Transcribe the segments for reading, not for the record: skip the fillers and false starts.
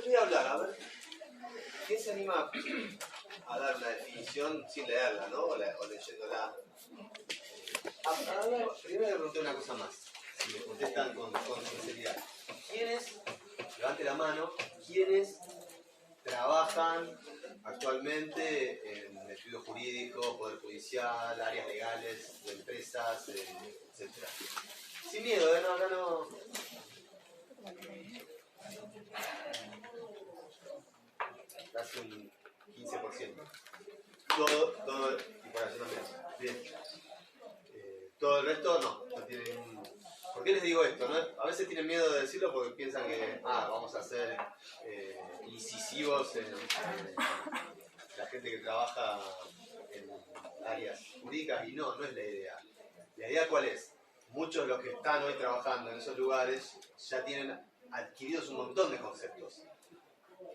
voy a hablar, a ver. ¿Quién se anima a dar una definición sin leerla, ¿no? O leyéndola. Primero le pregunté una cosa más. Si me contestan con sinceridad. ¿Quiénes, levante la mano, quiénes trabajan actualmente en estudio jurídico, poder judicial, áreas legales, de empresas, etcétera? Sin miedo, no, acá no. Casi un 15%. Todo, y por allá también. Bien. Todo el resto no tienen. ¿Por qué les digo esto? ¿No? A veces tienen miedo de decirlo porque piensan que vamos a ser incisivos en la gente que trabaja en áreas jurídicas, y no es la idea. ¿La idea cuál es? Muchos de los que están hoy trabajando en esos lugares ya tienen adquiridos un montón de conceptos.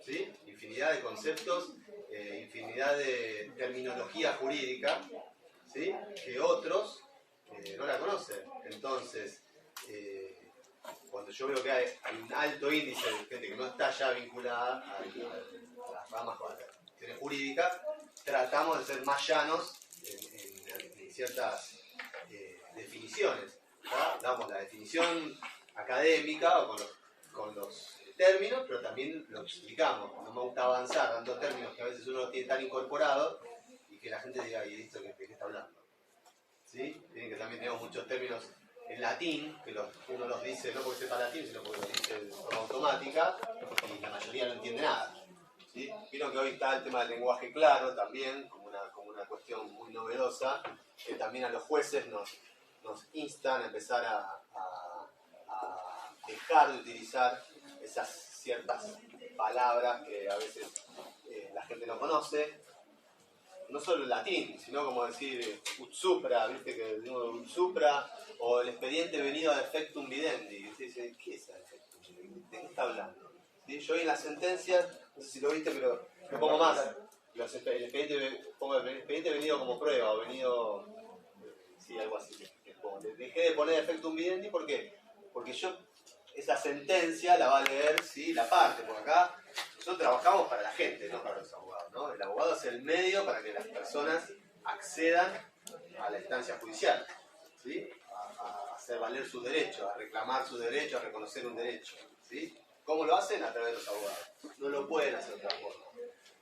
¿Sí? Infinidad de conceptos, infinidad de terminología jurídica, ¿sí? Que otros no la conocen. Entonces, cuando yo veo que hay un alto índice de gente que no está ya vinculada a las ramas de la cuestión jurídica, tratamos de ser más llanos en ciertas definiciones, ¿no? Damos la definición académica o con los términos, pero también lo explicamos. No me gusta avanzar dando términos que a veces uno tiene tan incorporados y que la gente diga, ¿y esto de qué está hablando? ¿Sí? Miren que también tenemos muchos términos en latín, que uno los dice no porque sepa latín, sino porque los dice de forma automática, y la mayoría no entiende nada. ¿Sí? Vieron que hoy está el tema del lenguaje claro también, como una cuestión muy novedosa, que también a los jueces nos instan a empezar a dejar de utilizar esas ciertas palabras que a veces la gente no conoce. No solo el latín, sino como decir ut supra, ¿viste? Que digo ut supra, o el expediente venido ad effectum videndi. Y usted dice, ¿qué es ad effectum videndi? ¿De qué está hablando? ¿Sí? Yo hoy en las sentencias, no sé si lo viste, pero lo pongo más. El expediente venido como prueba, o venido, sí, algo así. Dejé de poner ad effectum videndi, ¿por qué? Porque yo esa sentencia la va a leer, ¿sí? La parte, por acá. Nosotros trabajamos para la gente, no para los abogados, ¿no? El abogado es el medio para que las personas accedan a la instancia judicial, ¿sí? A hacer valer sus derechos, a reclamar sus derechos, a reconocer un derecho, ¿sí? ¿Cómo lo hacen? A través de los abogados. No lo pueden hacer de otra forma.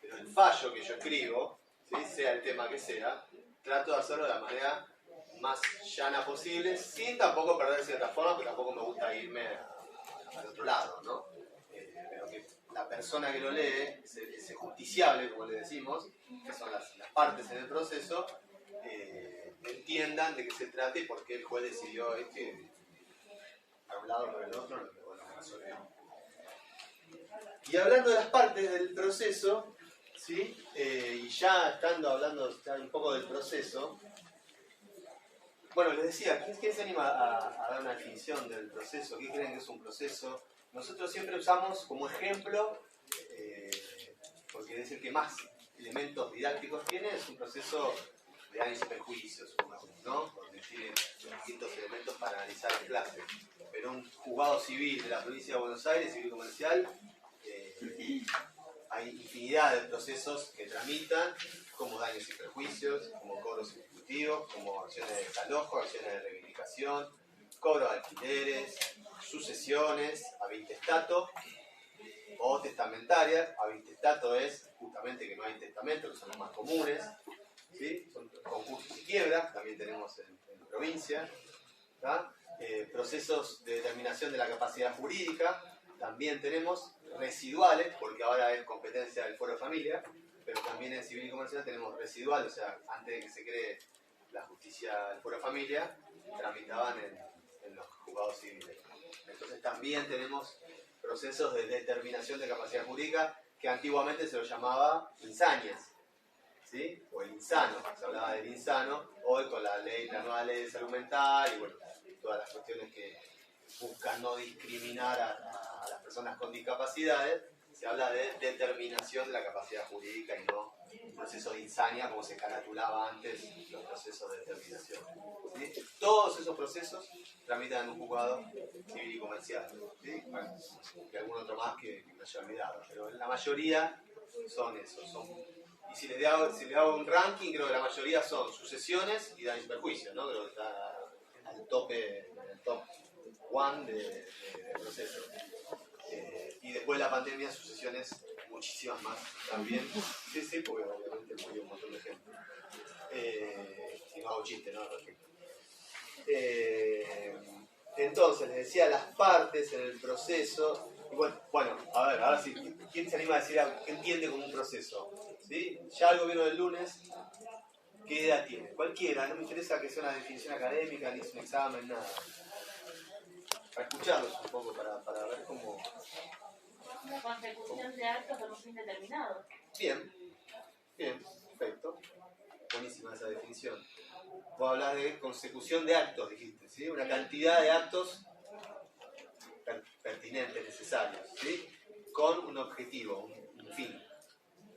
Pero el fallo que yo escribo, ¿sí? Sea el tema que sea, trato de hacerlo de la manera más llana posible, sin tampoco perder cierta forma, porque tampoco me gusta irme al otro lado, ¿no? Pero que la persona que lo lee, ese justiciable, como le decimos, que son las partes en el proceso, entiendan de qué se trata y por qué el juez decidió esto y para un lado o para el otro, lo que resolvió. Y hablando de las partes del proceso, ¿sí? Y ya estando hablando ya un poco del proceso, bueno, les decía, ¿quién se anima a dar una definición del proceso? ¿Qué creen que es un proceso? Nosotros siempre usamos como ejemplo, porque es el que más elementos didácticos tiene, es un proceso de análisis de prejuicios, ¿no? Donde tiene distintos elementos para analizar en clase. Pero un juzgado civil de la provincia de Buenos Aires, civil comercial, hay infinidad de procesos que tramitan, como daños y perjuicios, como cobros ejecutivos, como acciones de desalojo, acciones de reivindicación, cobro de alquileres, sucesiones, avintestato o testamentarias. Avintestato es justamente que no hay testamento, que son los más comunes, ¿sí? Son concursos y quiebras, también tenemos en provincia, ¿tá? Procesos de determinación de la capacidad jurídica, también tenemos residuales, porque ahora es competencia del Foro Familia, pero también en civil y comercial tenemos residual, o sea, antes de que se cree la justicia del Foro Familia, tramitaban en los juzgados civiles. Entonces también tenemos procesos de determinación de capacidad jurídica que antiguamente se lo llamaba insanas, ¿sí? O el insano, se hablaba del insano, hoy con la nueva ley de salud mental y bueno, todas las cuestiones que buscan no discriminar a las personas con discapacidades, se habla de determinación de la capacidad jurídica y no un proceso de insania como se caratulaba antes los procesos de determinación. ¿Sí? Todos esos procesos tramitan en un juzgado civil y comercial. ¿Sí? Bueno, y algún otro más que me haya olvidado, pero la mayoría son esos. Y si les hago un ranking, creo que la mayoría son sucesiones y daños y perjuicios, ¿no? Creo que está al tope, en el top 1 de procesos. Y después de la pandemia, sucesiones muchísimas más también. Sí, porque obviamente hay un montón de ejemplos. Y no hago chiste, ¿no? Entonces, les decía las partes en el proceso. Y bueno, a ver, ahora sí, ¿quién se anima a decir qué entiende como un proceso? ¿Sí? Ya algo vieron el lunes. ¿Qué idea tiene? Cualquiera, no me interesa que sea una definición académica, ni es un examen, nada. Para escucharlos un poco, para ver cómo... Una consecución de actos con un fin determinado. Bien, perfecto. Buenísima esa definición. Vos hablás de consecución de actos, dijiste, ¿sí? Una cantidad de actos pertinentes, necesarios, ¿sí? Con un objetivo, un fin.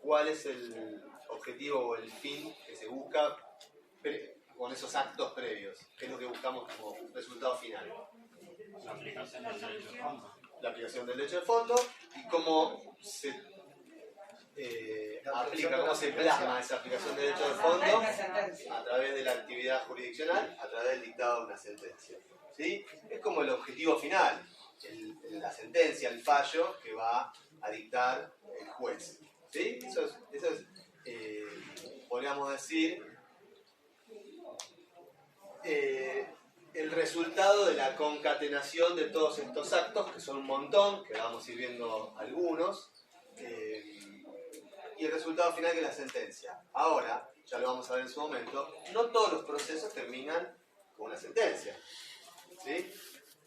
¿Cuál es el objetivo o el fin que se busca con esos actos previos? ¿Qué es lo que buscamos como resultado final? La aplicación del derecho de fondo. La aplicación del derecho de fondo y cómo se aplica, cómo se plasma esa aplicación del derecho de fondo a través de la actividad jurisdiccional, a través del dictado de una sentencia. ¿Sí? Es como el objetivo final, la sentencia, el fallo que va a dictar el juez. ¿Sí? Eso es podríamos decir, el resultado de la concatenación de todos estos actos, que son un montón, que vamos a ir viendo algunos, y el resultado final que es la sentencia. Ahora, ya lo vamos a ver en su momento, no todos los procesos terminan con una sentencia. ¿Sí?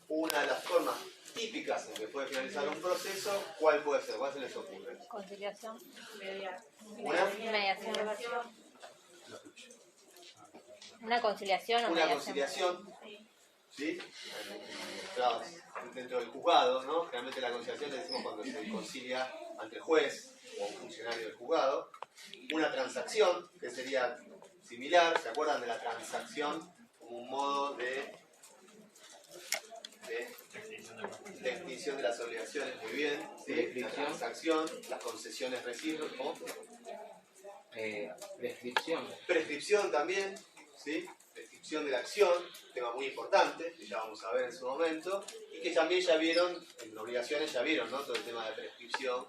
Una de las formas típicas en que puede finalizar un proceso, ¿cuál puede ser? ¿Cuál se les ocurre? Conciliación. ¿Una? Mediación. Una conciliación o Una mediación. conciliación, ¿sí? Dentro del juzgado, ¿no? Generalmente la conciliación le decimos cuando se concilia ante el juez o un funcionario del juzgado. Una transacción, que sería similar, ¿se acuerdan de la transacción como un modo de extinción de las obligaciones? Muy bien, ¿sí? La transacción, las concesiones recíprocas. Prescripción también, ¿sí? Prescripción de la acción, tema muy importante, que ya vamos a ver en su momento, y que también ya vieron, en obligaciones ya vieron, ¿no? Todo el tema de prescripción,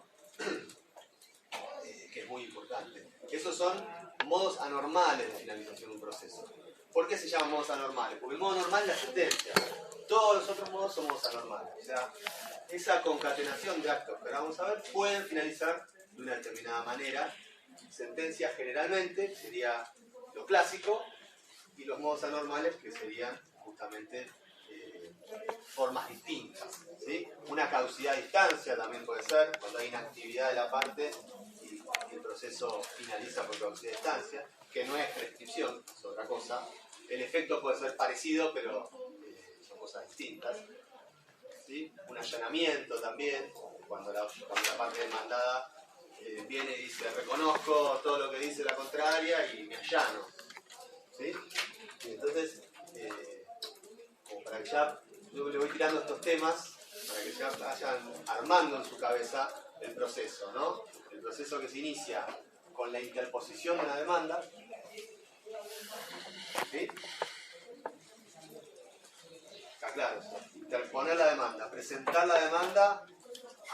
que es muy importante. Esos son modos anormales de finalización de un proceso. ¿Por qué se llaman modos anormales? Porque el modo normal es la sentencia. Todos los otros modos son modos anormales. O sea, esa concatenación de actos que ahora vamos a ver pueden finalizar de una determinada manera. Sentencia generalmente sería lo clásico, y los modos anormales que serían justamente formas distintas. ¿Sí? Una caducidad a distancia también puede ser, cuando hay inactividad de la parte y el proceso finaliza por caducidad a distancia, que no es prescripción, es otra cosa. El efecto puede ser parecido, pero son cosas distintas. ¿Sí? Un allanamiento también, cuando la parte demandada viene y dice: reconozco todo lo que dice la contraria y me allano. ¿Sí? Y entonces, como para que ya yo le voy tirando estos temas, para que ya vayan armando en su cabeza el proceso, ¿no? El proceso que se inicia con la interposición de una demanda. ¿Sí? Está claro, interponer la demanda, presentar la demanda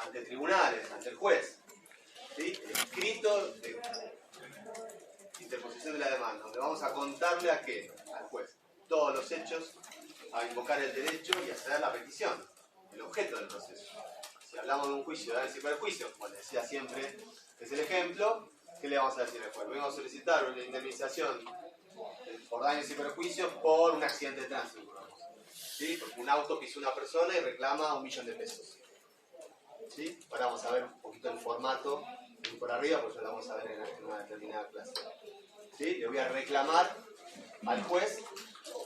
ante tribunales, ante el juez. ¿Sí? El escrito de interposición de la demanda, donde vamos a contarle a qué, al juez, todos los hechos, a invocar el derecho y a hacer la petición, el objeto del proceso. Si hablamos de un juicio de daños y perjuicios, como les decía siempre, es el ejemplo, ¿qué le vamos a decir al juez? Venimos a solicitar una indemnización por daños y perjuicios por un accidente de tránsito, ¿sí? Porque un auto pisó una persona y reclama 1.000.000 de pesos. ¿Sí? Ahora vamos a ver un poquito el formato por arriba, pues ya lo vamos a ver en una determinada clase. ¿Sí? Le voy a reclamar al juez,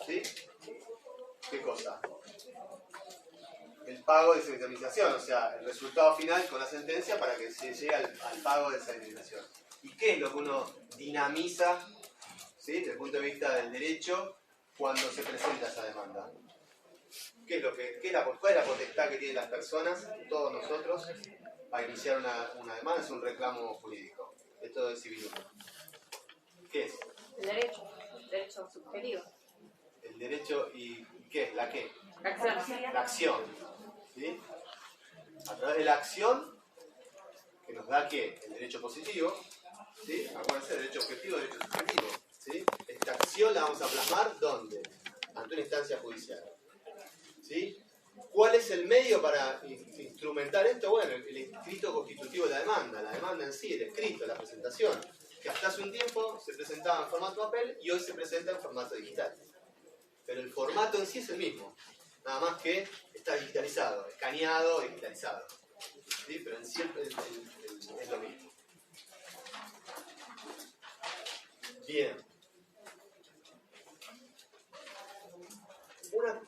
¿sí? ¿Qué cosa? El pago de esa indemnización, o sea, el resultado final con la sentencia para que se llegue al pago de esa indemnización. ¿Y qué es lo que uno dinamiza, ¿sí?, desde el punto de vista del derecho cuando se presenta esa demanda? ¿Cuál es la potestad que tienen las personas, todos nosotros, para iniciar una demanda? Es un reclamo jurídico. Esto es civil 1. ¿Qué es? El derecho subjetivo. El derecho y ¿qué es? ¿La qué? La acción. La acción. ¿Sí? A través de la acción, que nos da ¿qué? El derecho positivo. ¿Sí? Acuérdense, derecho objetivo, derecho subjetivo. ¿Sí? Esta acción la vamos a plasmar ¿dónde? Ante una instancia judicial. ¿Sí? ¿Cuál es el medio para instrumentar esto? Bueno, el escrito constitutivo de la demanda en sí, el escrito, la presentación, que hasta hace un tiempo se presentaba en formato papel y hoy se presenta en formato digital. Pero el formato en sí es el mismo, nada más que está digitalizado, escaneado, digitalizado. ¿Sí? Pero en sí es lo mismo. Bien.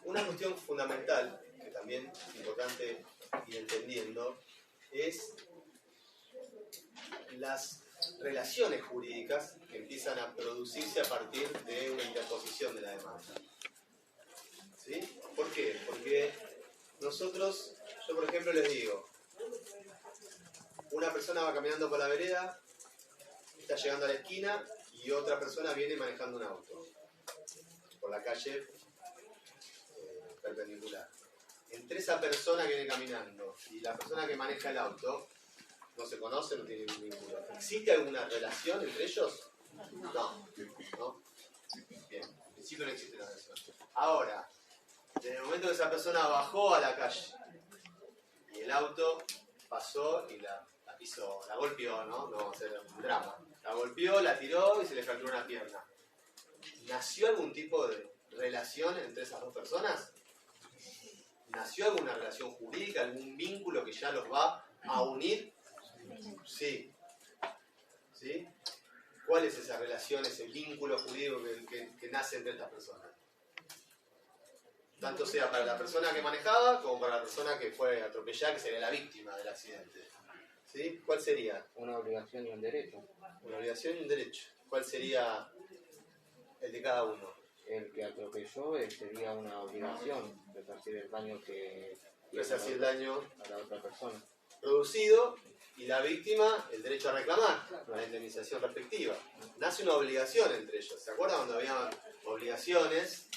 Una cuestión fundamental, que también es importante ir entendiendo, es las relaciones jurídicas que empiezan a producirse a partir de una interposición de la demanda. ¿Sí? ¿Por qué? Porque nosotros, yo por ejemplo les digo, una persona va caminando por la vereda, está llegando a la esquina y otra persona viene manejando un auto por la calle perpendicular. Entre esa persona que viene caminando y la persona que maneja el auto, no se conocen, no tienen ningún vínculo. ¿Existe alguna relación entre ellos? No. Bien, en principio no existe una relación. Ahora, desde el momento que esa persona bajó a la calle y el auto pasó y la pisó, la golpeó, ¿no? No vamos a hacer un drama. La golpeó, la tiró y se le fracturó una pierna. ¿Nació algún tipo de relación entre esas dos personas? ¿Nació alguna relación jurídica, algún vínculo que ya los va a unir? Sí. ¿Sí? ¿Cuál es esa relación, ese vínculo jurídico que nace entre estas personas? Tanto sea para la persona que manejaba como para la persona que fue atropellada, que sería la víctima del accidente. ¿Sí? ¿Cuál sería? Una obligación y un derecho. Una obligación y un derecho. ¿Cuál sería el de cada uno? El que atropelló sería una obligación resarcir el daño que Resarcir el daño a la otra persona. producido, y la víctima el derecho a reclamar la indemnización respectiva. Nace una obligación entre ellos. ¿Se acuerdan cuando había obligaciones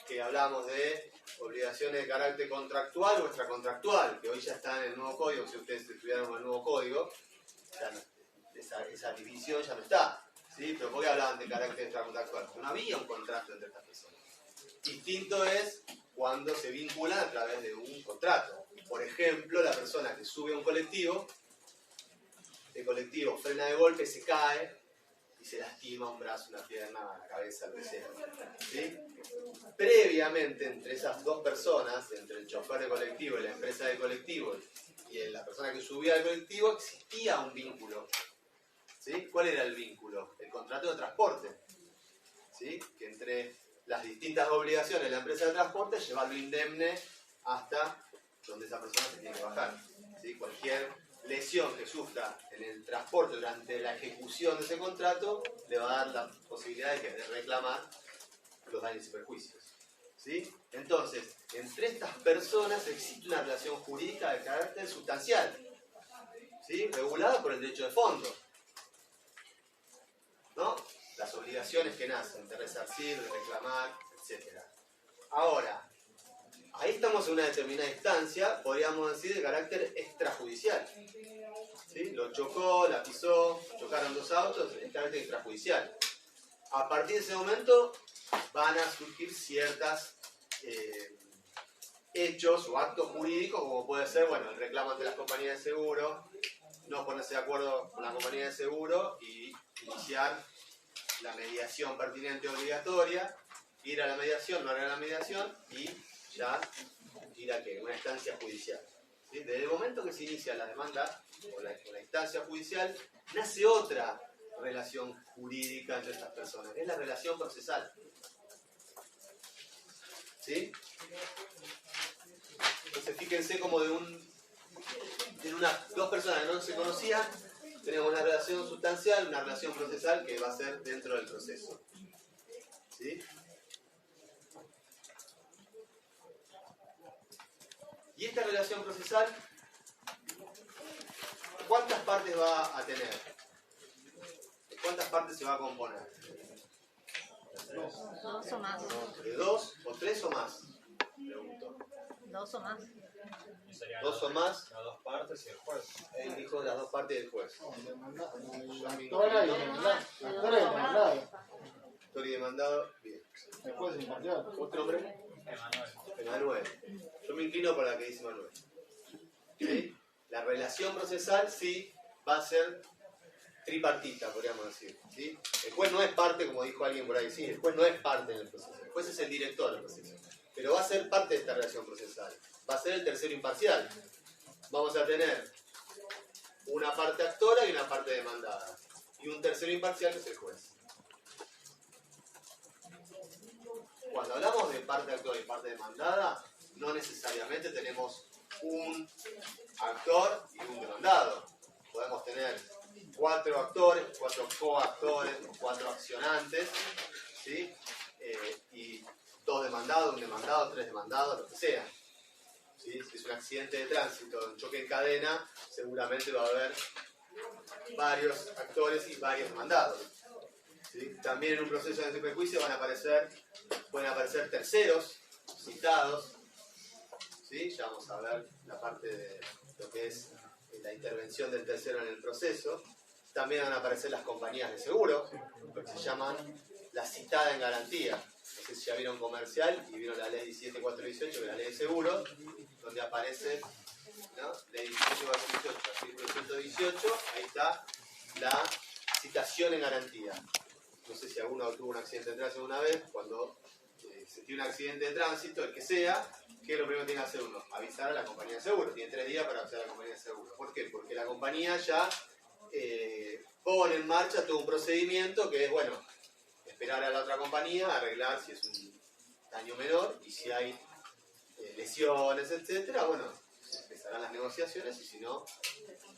que hablábamos de obligaciones de carácter contractual o extracontractual, que hoy ya están en el nuevo código? Si ustedes estudiaron con el nuevo código, ya no, esa división ya no está. ¿Sí? ¿Pero por qué hablaban de carácter extracontractual? Porque no había un contrato entre estas personas. Distinto es cuando se vinculan a través de un contrato. Por ejemplo, la persona que sube a un colectivo, el colectivo frena de golpe, se cae y se lastima un brazo, una pierna, la cabeza, lo que sea. ¿Sí? Previamente, entre esas dos personas, entre el chofer de colectivo y la empresa de colectivo y la persona que subía al colectivo, existía un vínculo. ¿Sí? ¿Cuál era el vínculo? El contrato de transporte. ¿Sí? Que entre las distintas obligaciones de la empresa de transporte, llevarlo indemne hasta donde esa persona se tiene que bajar. ¿Sí? Cualquier lesión que sufra en el transporte durante la ejecución de ese contrato le va a dar la posibilidad de reclamar los daños y perjuicios. ¿Sí? Entonces, entre estas personas existe una relación jurídica de carácter sustancial, ¿sí? Regulada por el derecho de fondo, ¿no? Las obligaciones que nacen de resarcir, de reclamar, etc. Ahora, ahí estamos en una determinada instancia, podríamos decir, de carácter extrajudicial. ¿Sí? Lo chocó, la pisó, chocaron dos autos, es carácter extrajudicial. A partir de ese momento van a surgir ciertas hechos o actos jurídicos, como puede ser, bueno, el reclamo ante las compañías de seguro, no ponerse de acuerdo con la compañía de seguro y iniciar la mediación pertinente obligatoria, ir a la mediación, no ir a la mediación y ya ir a ¿qué? Una instancia judicial. ¿Sí? Desde el momento que se inicia la demanda o la instancia judicial, nace otra relación jurídica entre estas personas, que es la relación procesal. ¿Sí? Entonces fíjense como dos personas que no se conocían tenemos una relación sustancial, una relación procesal que va a ser dentro del proceso. ¿Sí? Y esta relación procesal, ¿cuántas partes va a tener? ¿Cuántas partes se va a componer? Dos o más. ¿De 2 o 3 o más? Pregunto. Dos o más. Serían 2 o más. las dos partes y el juez. Él dijo las dos partes del juez. La actora y el demandado. La actora y el demandado. Actor y demandado. Bien. El juez es imparcial. ¿Otro nombre? Emanuel. Emanuel. Yo me inclino por la que dice Manuel. ¿Sí? La relación procesal sí va a ser tripartita, podríamos decir. ¿Sí? El juez no es parte, como dijo alguien por ahí, sí, el juez no es parte en el proceso. El juez es el director del proceso. Pero va a ser parte de esta relación procesal. Va a ser el tercero imparcial. Vamos a tener una parte actora y una parte demandada. Y un tercero imparcial que es el juez. Cuando hablamos de parte actora y parte demandada, no necesariamente tenemos un actor y un demandado. Podemos tener 4 actores, 4 coactores, 4 accionantes, ¿sí? Y 2 demandados, 1 demandado, 3 demandados, lo que sea. ¿Sí? Si es un accidente de tránsito, un choque en cadena, seguramente va a haber varios actores y varios demandados. ¿Sí? También en un proceso de prejuicio pueden aparecer terceros citados. ¿Sí? Ya vamos a ver la parte de lo que es la intervención del tercero en el proceso. También van a aparecer las compañías de seguro, lo que se llaman la citada en garantía. No sé si ya vieron comercial y vieron la ley 17418, que es la ley de seguros, donde aparece, ¿no? Ley 17418, artículo 118, ahí está la citación en garantía. No sé si alguno tuvo un accidente de tránsito una vez, cuando se tiene un accidente de tránsito, el que sea, ¿qué es lo primero que tiene que hacer uno? Avisar a la compañía de seguro. Tiene 3 días para avisar a la compañía de seguro. ¿Por qué? Porque la compañía ya pone en marcha todo un procedimiento que es, bueno, esperar a la otra compañía, arreglar si es un daño menor y si hay lesiones, etcétera. Bueno, empezarán las negociaciones y si no,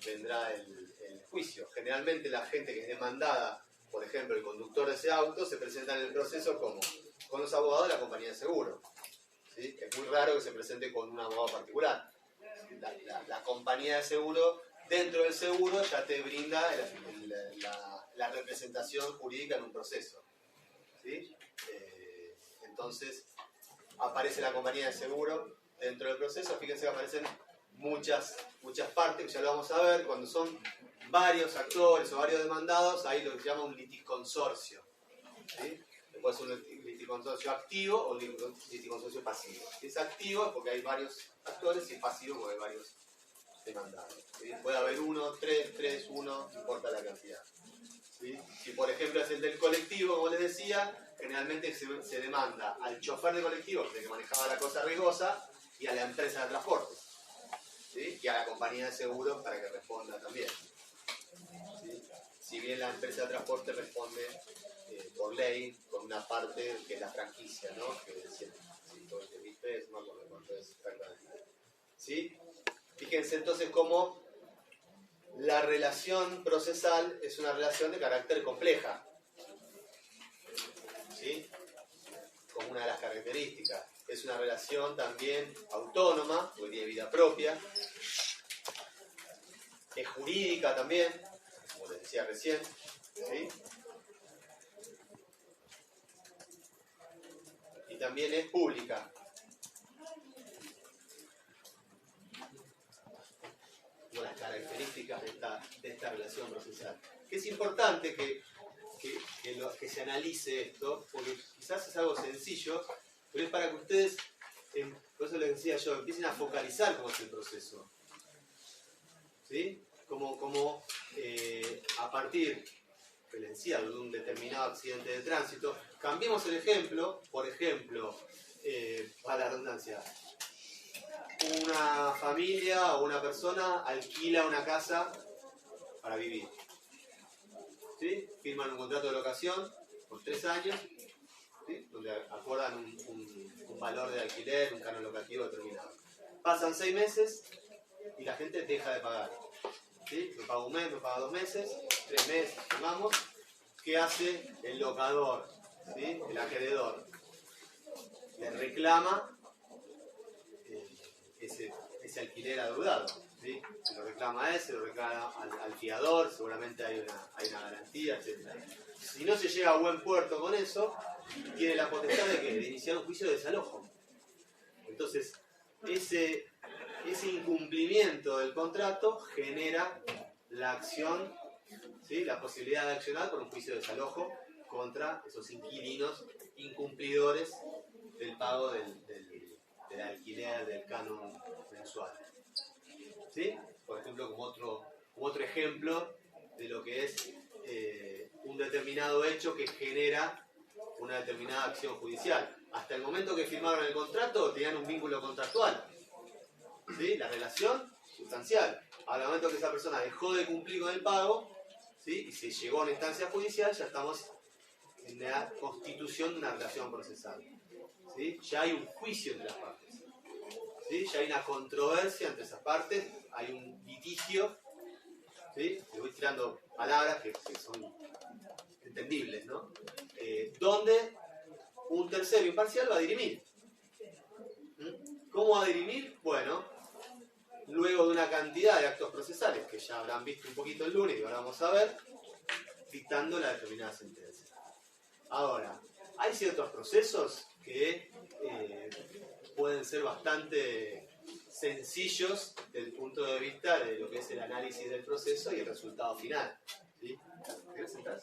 vendrá el juicio. Generalmente la gente que es demandada, por ejemplo, el conductor de ese auto, se presenta en el proceso como con los abogados de la compañía de seguro. ¿Sí? Es muy raro que se presente con un abogado particular. La compañía de seguro, dentro del seguro, ya te brinda la representación jurídica en un proceso. ¿Sí? Entonces, aparece la compañía de seguro dentro del proceso. Fíjense que aparecen muchas partes, que ya lo vamos a ver. Cuando son varios actores o varios demandados, hay lo que se llama un liticonsorcio. ¿Sí? Puede ser un liticonsorcio activo o un liticonsorcio pasivo. Si es activo es porque hay varios actores y es pasivo porque hay varios demandados. ¿Sí? Puede haber 1, 3, 1, no importa la cantidad. ¿Sí? Si por ejemplo es el del colectivo, como les decía, generalmente se demanda al chofer de colectivo, que manejaba la cosa riesgosa, y a la empresa de transporte. ¿Sí? Y a la compañía de seguros para que responda también. ¿Sí? Si bien la empresa de transporte responde por ley con una parte que es la franquicia, ¿no? Que es 120.000 pesos, no me acuerdo cuánto es exactamente. ¿Sí? Fíjense entonces cómo la relación procesal es una relación de carácter compleja. ¿Sí? Como una de las características. Es una relación también autónoma, porque tiene vida propia. Es jurídica también, como les decía recién. ¿Sí? Y también es pública. Como las características de esta relación procesal. Que es importante que se analice esto, porque quizás es algo sencillo, pero es para que ustedes, por eso les decía yo, empiecen a focalizar cómo es el proceso. ¿Sí? Como a partir, que les decía, de un determinado accidente de tránsito, cambiemos el ejemplo, por ejemplo, para la redundancia, una familia o una persona alquila una casa para vivir. ¿Sí? Firman un contrato de locación por 3 años, ¿sí? Donde acuerdan un valor de alquiler, un canon locativo determinado. Pasan 6 meses y la gente deja de pagar. ¿sí? Me paga un mes, me paga 2 meses, 3 meses, pongamos. ¿Qué hace el locador? ¿Sí? El acreedor. Le reclama ese alquiler adeudado. ¿Sí? Se lo reclama a él, se lo reclama al fiador, seguramente hay una garantía, etc. Si no se llega a buen puerto con eso, tiene la potestad de iniciar un juicio de desalojo. Entonces, ese incumplimiento del contrato genera la acción, ¿sí? La posibilidad de accionar por un juicio de desalojo contra esos inquilinos incumplidores del pago del alquiler, del canon mensual. ¿Sí? Por ejemplo, como otro ejemplo de lo que es un determinado hecho que genera una determinada acción judicial. Hasta el momento que firmaron el contrato tenían un vínculo contractual, ¿sí? La relación sustancial. Al momento que esa persona dejó de cumplir con el pago, ¿sí? Y se llegó a una instancia judicial, ya estamos en la constitución de una relación procesal, ¿sí? Ya hay un juicio entre las partes, ¿sí? Ya hay una controversia entre esas partes, hay un litigio, ¿sí? Le voy tirando palabras que son entendibles, ¿no? Donde un tercero imparcial va a dirimir. ¿Cómo va a dirimir? Bueno, luego de una cantidad de actos procesales que ya habrán visto un poquito el lunes y ahora vamos a ver, dictando la determinada sentencia. Ahora, hay ciertos procesos que pueden ser bastante sencillos desde el punto de vista de lo que es el análisis del proceso y el resultado final, ¿sí? ¿Querés sentar?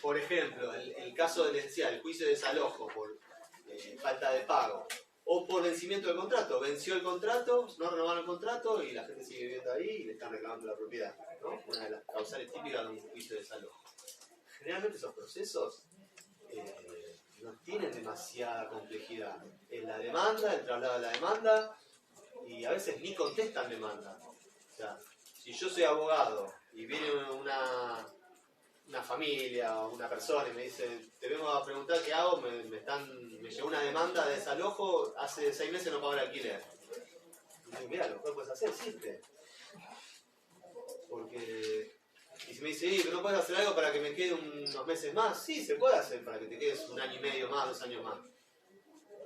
Por ejemplo, el caso del el juicio de desalojo por falta de pago o por vencimiento del contrato. Venció el contrato, no renovaron el contrato y la gente sigue viviendo ahí y le están reclamando la propiedad, ¿no? Una de las causales típicas de un juicio de desalojo. Generalmente esos procesos no tienen demasiada complejidad. Es la demanda, el traslado de la demanda y a veces ni contestan demanda. O sea, si yo soy abogado y viene una familia o una persona y me dice, te vengo a preguntar qué hago, me llegó una demanda de desalojo, hace 6 meses no pago el alquiler. Y digo, mira, lo que puedes hacer, existe. Porque, y si me dice, pero no puedes hacer algo para que me quede unos meses más, sí, se puede hacer para que te quedes 1 año y medio más, 2 años más.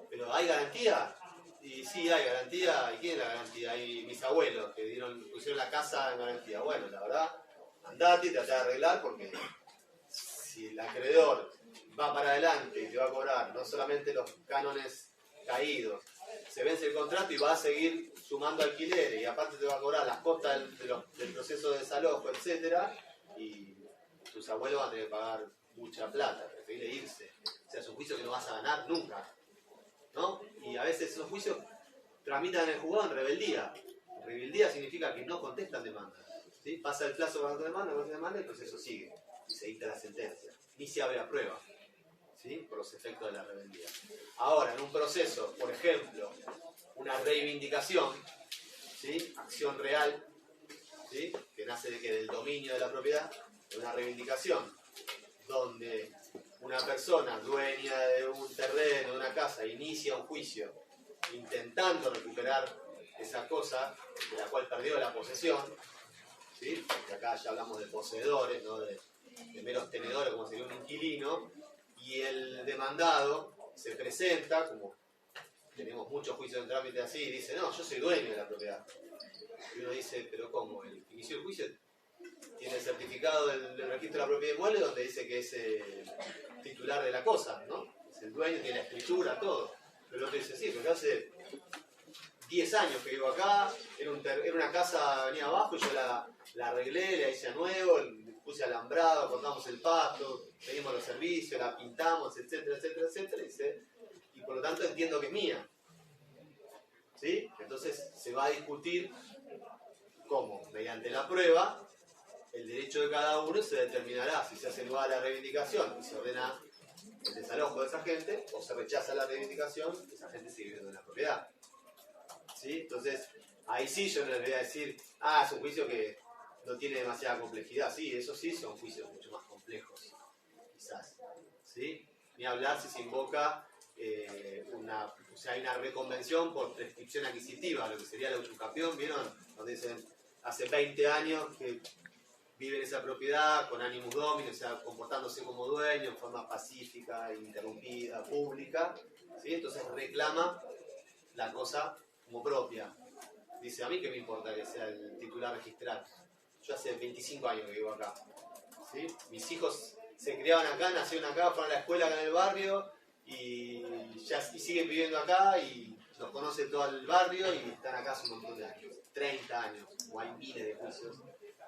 Pero ¿hay garantía? Y sí, hay garantía. ¿Y quién es la garantía? Hay mis abuelos que pusieron la casa en garantía. Bueno, la verdad, andate y trata de arreglar porque si el acreedor va para adelante y te va a cobrar no solamente los cánones caídos, se vence el contrato y va a seguir sumando alquileres y aparte te va a cobrar las costas del proceso de desalojo, etcétera, y tus abuelos van a tener que pagar mucha plata, preferible irse. O sea, es un juicio que no vas a ganar nunca, ¿no? Y a veces esos juicios tramitan en el juzgado en rebeldía. Rebeldía significa que no contestan demanda, ¿sí? Pasa el plazo para otra demanda, el proceso sigue y se dicta la sentencia. Ni se abre a prueba, ¿sí? Por los efectos de la rebeldía. Ahora, en un proceso, por ejemplo, una reivindicación, ¿sí? Acción real, ¿sí? Que nace del dominio de la propiedad, de una reivindicación, donde una persona dueña de un terreno, de una casa, inicia un juicio intentando recuperar esa cosa de la cual perdió la posesión, ¿sí? Porque acá ya hablamos de poseedores, ¿no? de meros tenedores, como sería un inquilino, y el demandado se presenta, como tenemos muchos juicios en trámite así, y dice, no, yo soy dueño de la propiedad. Y uno dice, pero ¿cómo? El que inició el juicio tiene el certificado del registro de la propiedad inmueble donde dice que es el titular de la cosa, ¿no? Es el dueño, tiene la escritura, todo. Pero el otro dice, sí, porque hace 10 años que vivo acá, era una casa venía abajo y yo la arreglé, la hice a nuevo, puse alambrado, cortamos el pasto, pedimos los servicios, la pintamos, etcétera, etcétera, etcétera, y por lo tanto entiendo que es mía. ¿Sí? Entonces se va a discutir cómo, mediante la prueba, el derecho de cada uno se determinará si se hace lugar a la reivindicación y se ordena el desalojo de esa gente, o se rechaza la reivindicación y esa gente sigue viviendo en la propiedad. ¿Sí? Entonces, ahí sí yo no les voy a decir, es un juicio que no tiene demasiada complejidad. Sí, eso sí son juicios mucho más complejos, quizás. ¿Sí? Ni hablar si se invoca hay una reconvención por prescripción adquisitiva, lo que sería el autocapión, ¿vieron? Donde dicen, hace 20 años que vive en esa propiedad con animus domini, o sea, comportándose como dueño en forma pacífica, interrumpida, pública, ¿sí? Entonces reclama la cosa como propia. Dice, a mí qué me importa que sea el titular registral. Yo hace 25 años que vivo acá, ¿sí? Mis hijos se criaban acá, nacieron acá, fueron a la escuela acá en el barrio y siguen viviendo acá y los conoce todo el barrio y están acá hace un montón de años, 30 años, o hay miles de juicios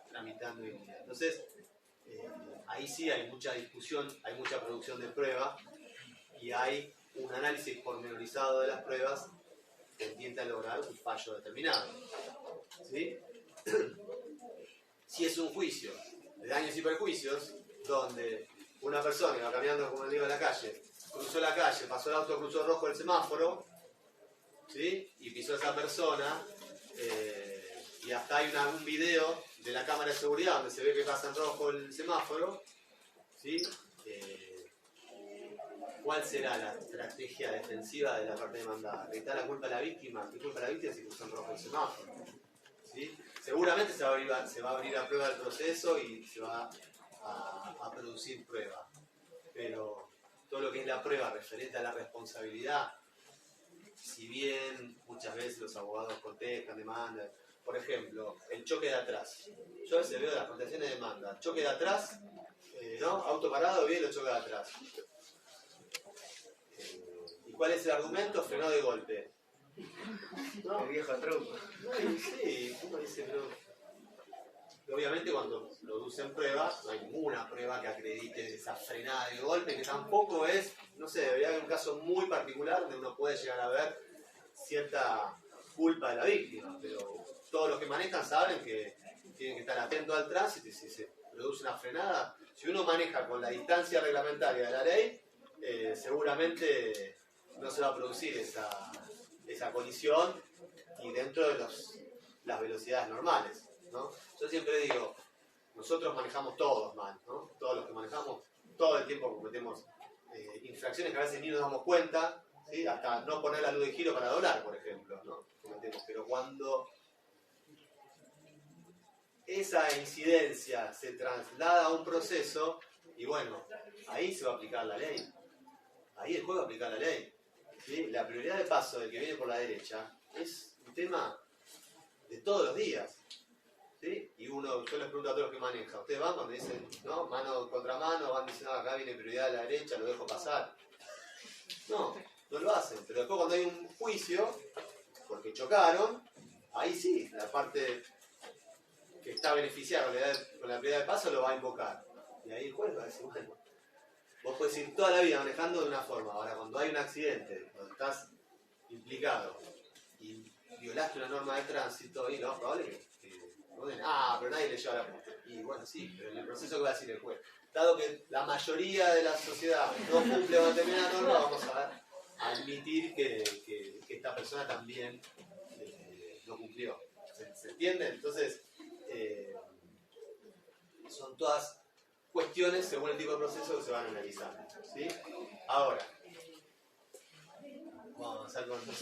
tramitando hoy en día. Entonces, ahí sí hay mucha discusión, hay mucha producción de prueba y hay un análisis pormenorizado de las pruebas que intenta lograr un fallo determinado, ¿sí? Si es un juicio de daños y perjuicios, donde una persona que va caminando, como digo, en la calle, cruzó la calle, pasó el auto, cruzó rojo el semáforo, ¿sí? Y pisó a esa persona, y hasta hay un video de la cámara de seguridad donde se ve que pasa en rojo el semáforo, ¿sí? ¿Cuál será la estrategia defensiva de la parte demandada? ¿Le da la culpa a la víctima? ¿Qué culpa a la víctima si cruzó en rojo el semáforo? ¿Sí? Seguramente se va a abrir a prueba del proceso y se va a producir prueba. Pero todo lo que es la prueba referente a la responsabilidad, si bien muchas veces los abogados contestan, demandan, por ejemplo, el choque de atrás. Yo a veces veo las contestaciones de demanda. Choque de atrás, ¿no? Auto parado, bien, lo choque de atrás. ¿Y cuál es el argumento? Frenó de golpe. ¿No? El viejo truco. Sí, uno dice, pero obviamente cuando producen pruebas, no hay ninguna prueba que acredite esa frenada de golpe, que tampoco es, no sé, debería haber un caso muy particular donde uno puede llegar a ver cierta culpa de la víctima, pero todos los que manejan saben que tienen que estar atentos al tránsito y si se produce una frenada, si uno maneja con la distancia reglamentaria de la ley, seguramente no se va a producir esa colisión y dentro de las velocidades normales, ¿no? Yo siempre digo, nosotros manejamos todos mal, ¿no? Todos los que manejamos, todo el tiempo cometemos infracciones que a veces ni nos damos cuenta, ¿sí? Hasta no poner la luz de giro para doblar, por ejemplo, ¿no? Cometemos. Pero cuando esa incidencia se traslada a un proceso, y bueno, ahí se va a aplicar la ley. Ahí el juego va a aplicar la ley, ¿sí? La prioridad de paso del que viene por la derecha es un tema de todos los días, ¿sí? Y yo les pregunto a todos los que manejan, ustedes van cuando dicen, ¿no? Mano contra mano, van diciendo, acá viene prioridad de la derecha, lo dejo pasar. No lo hacen, pero después cuando hay un juicio, porque chocaron, ahí sí, la parte que está beneficiada con la prioridad de paso lo va a invocar. Y ahí el juez va a decir, bueno, vos podés ir toda la vida manejando de una forma, ahora cuando hay un accidente, cuando estás implicado y violaste una norma de tránsito, y lo más probable es que pero nadie le lleva la punta. Y bueno, sí, pero en el proceso que va a decir el juez, dado que la mayoría de la sociedad no cumple una determinada norma, vamos a admitir que esta persona también no cumplió. ¿Se entiende? Entonces, son todas cuestiones según el tipo de proceso que se van a analizar, ¿sí? Ahora, vamos a avanzar con el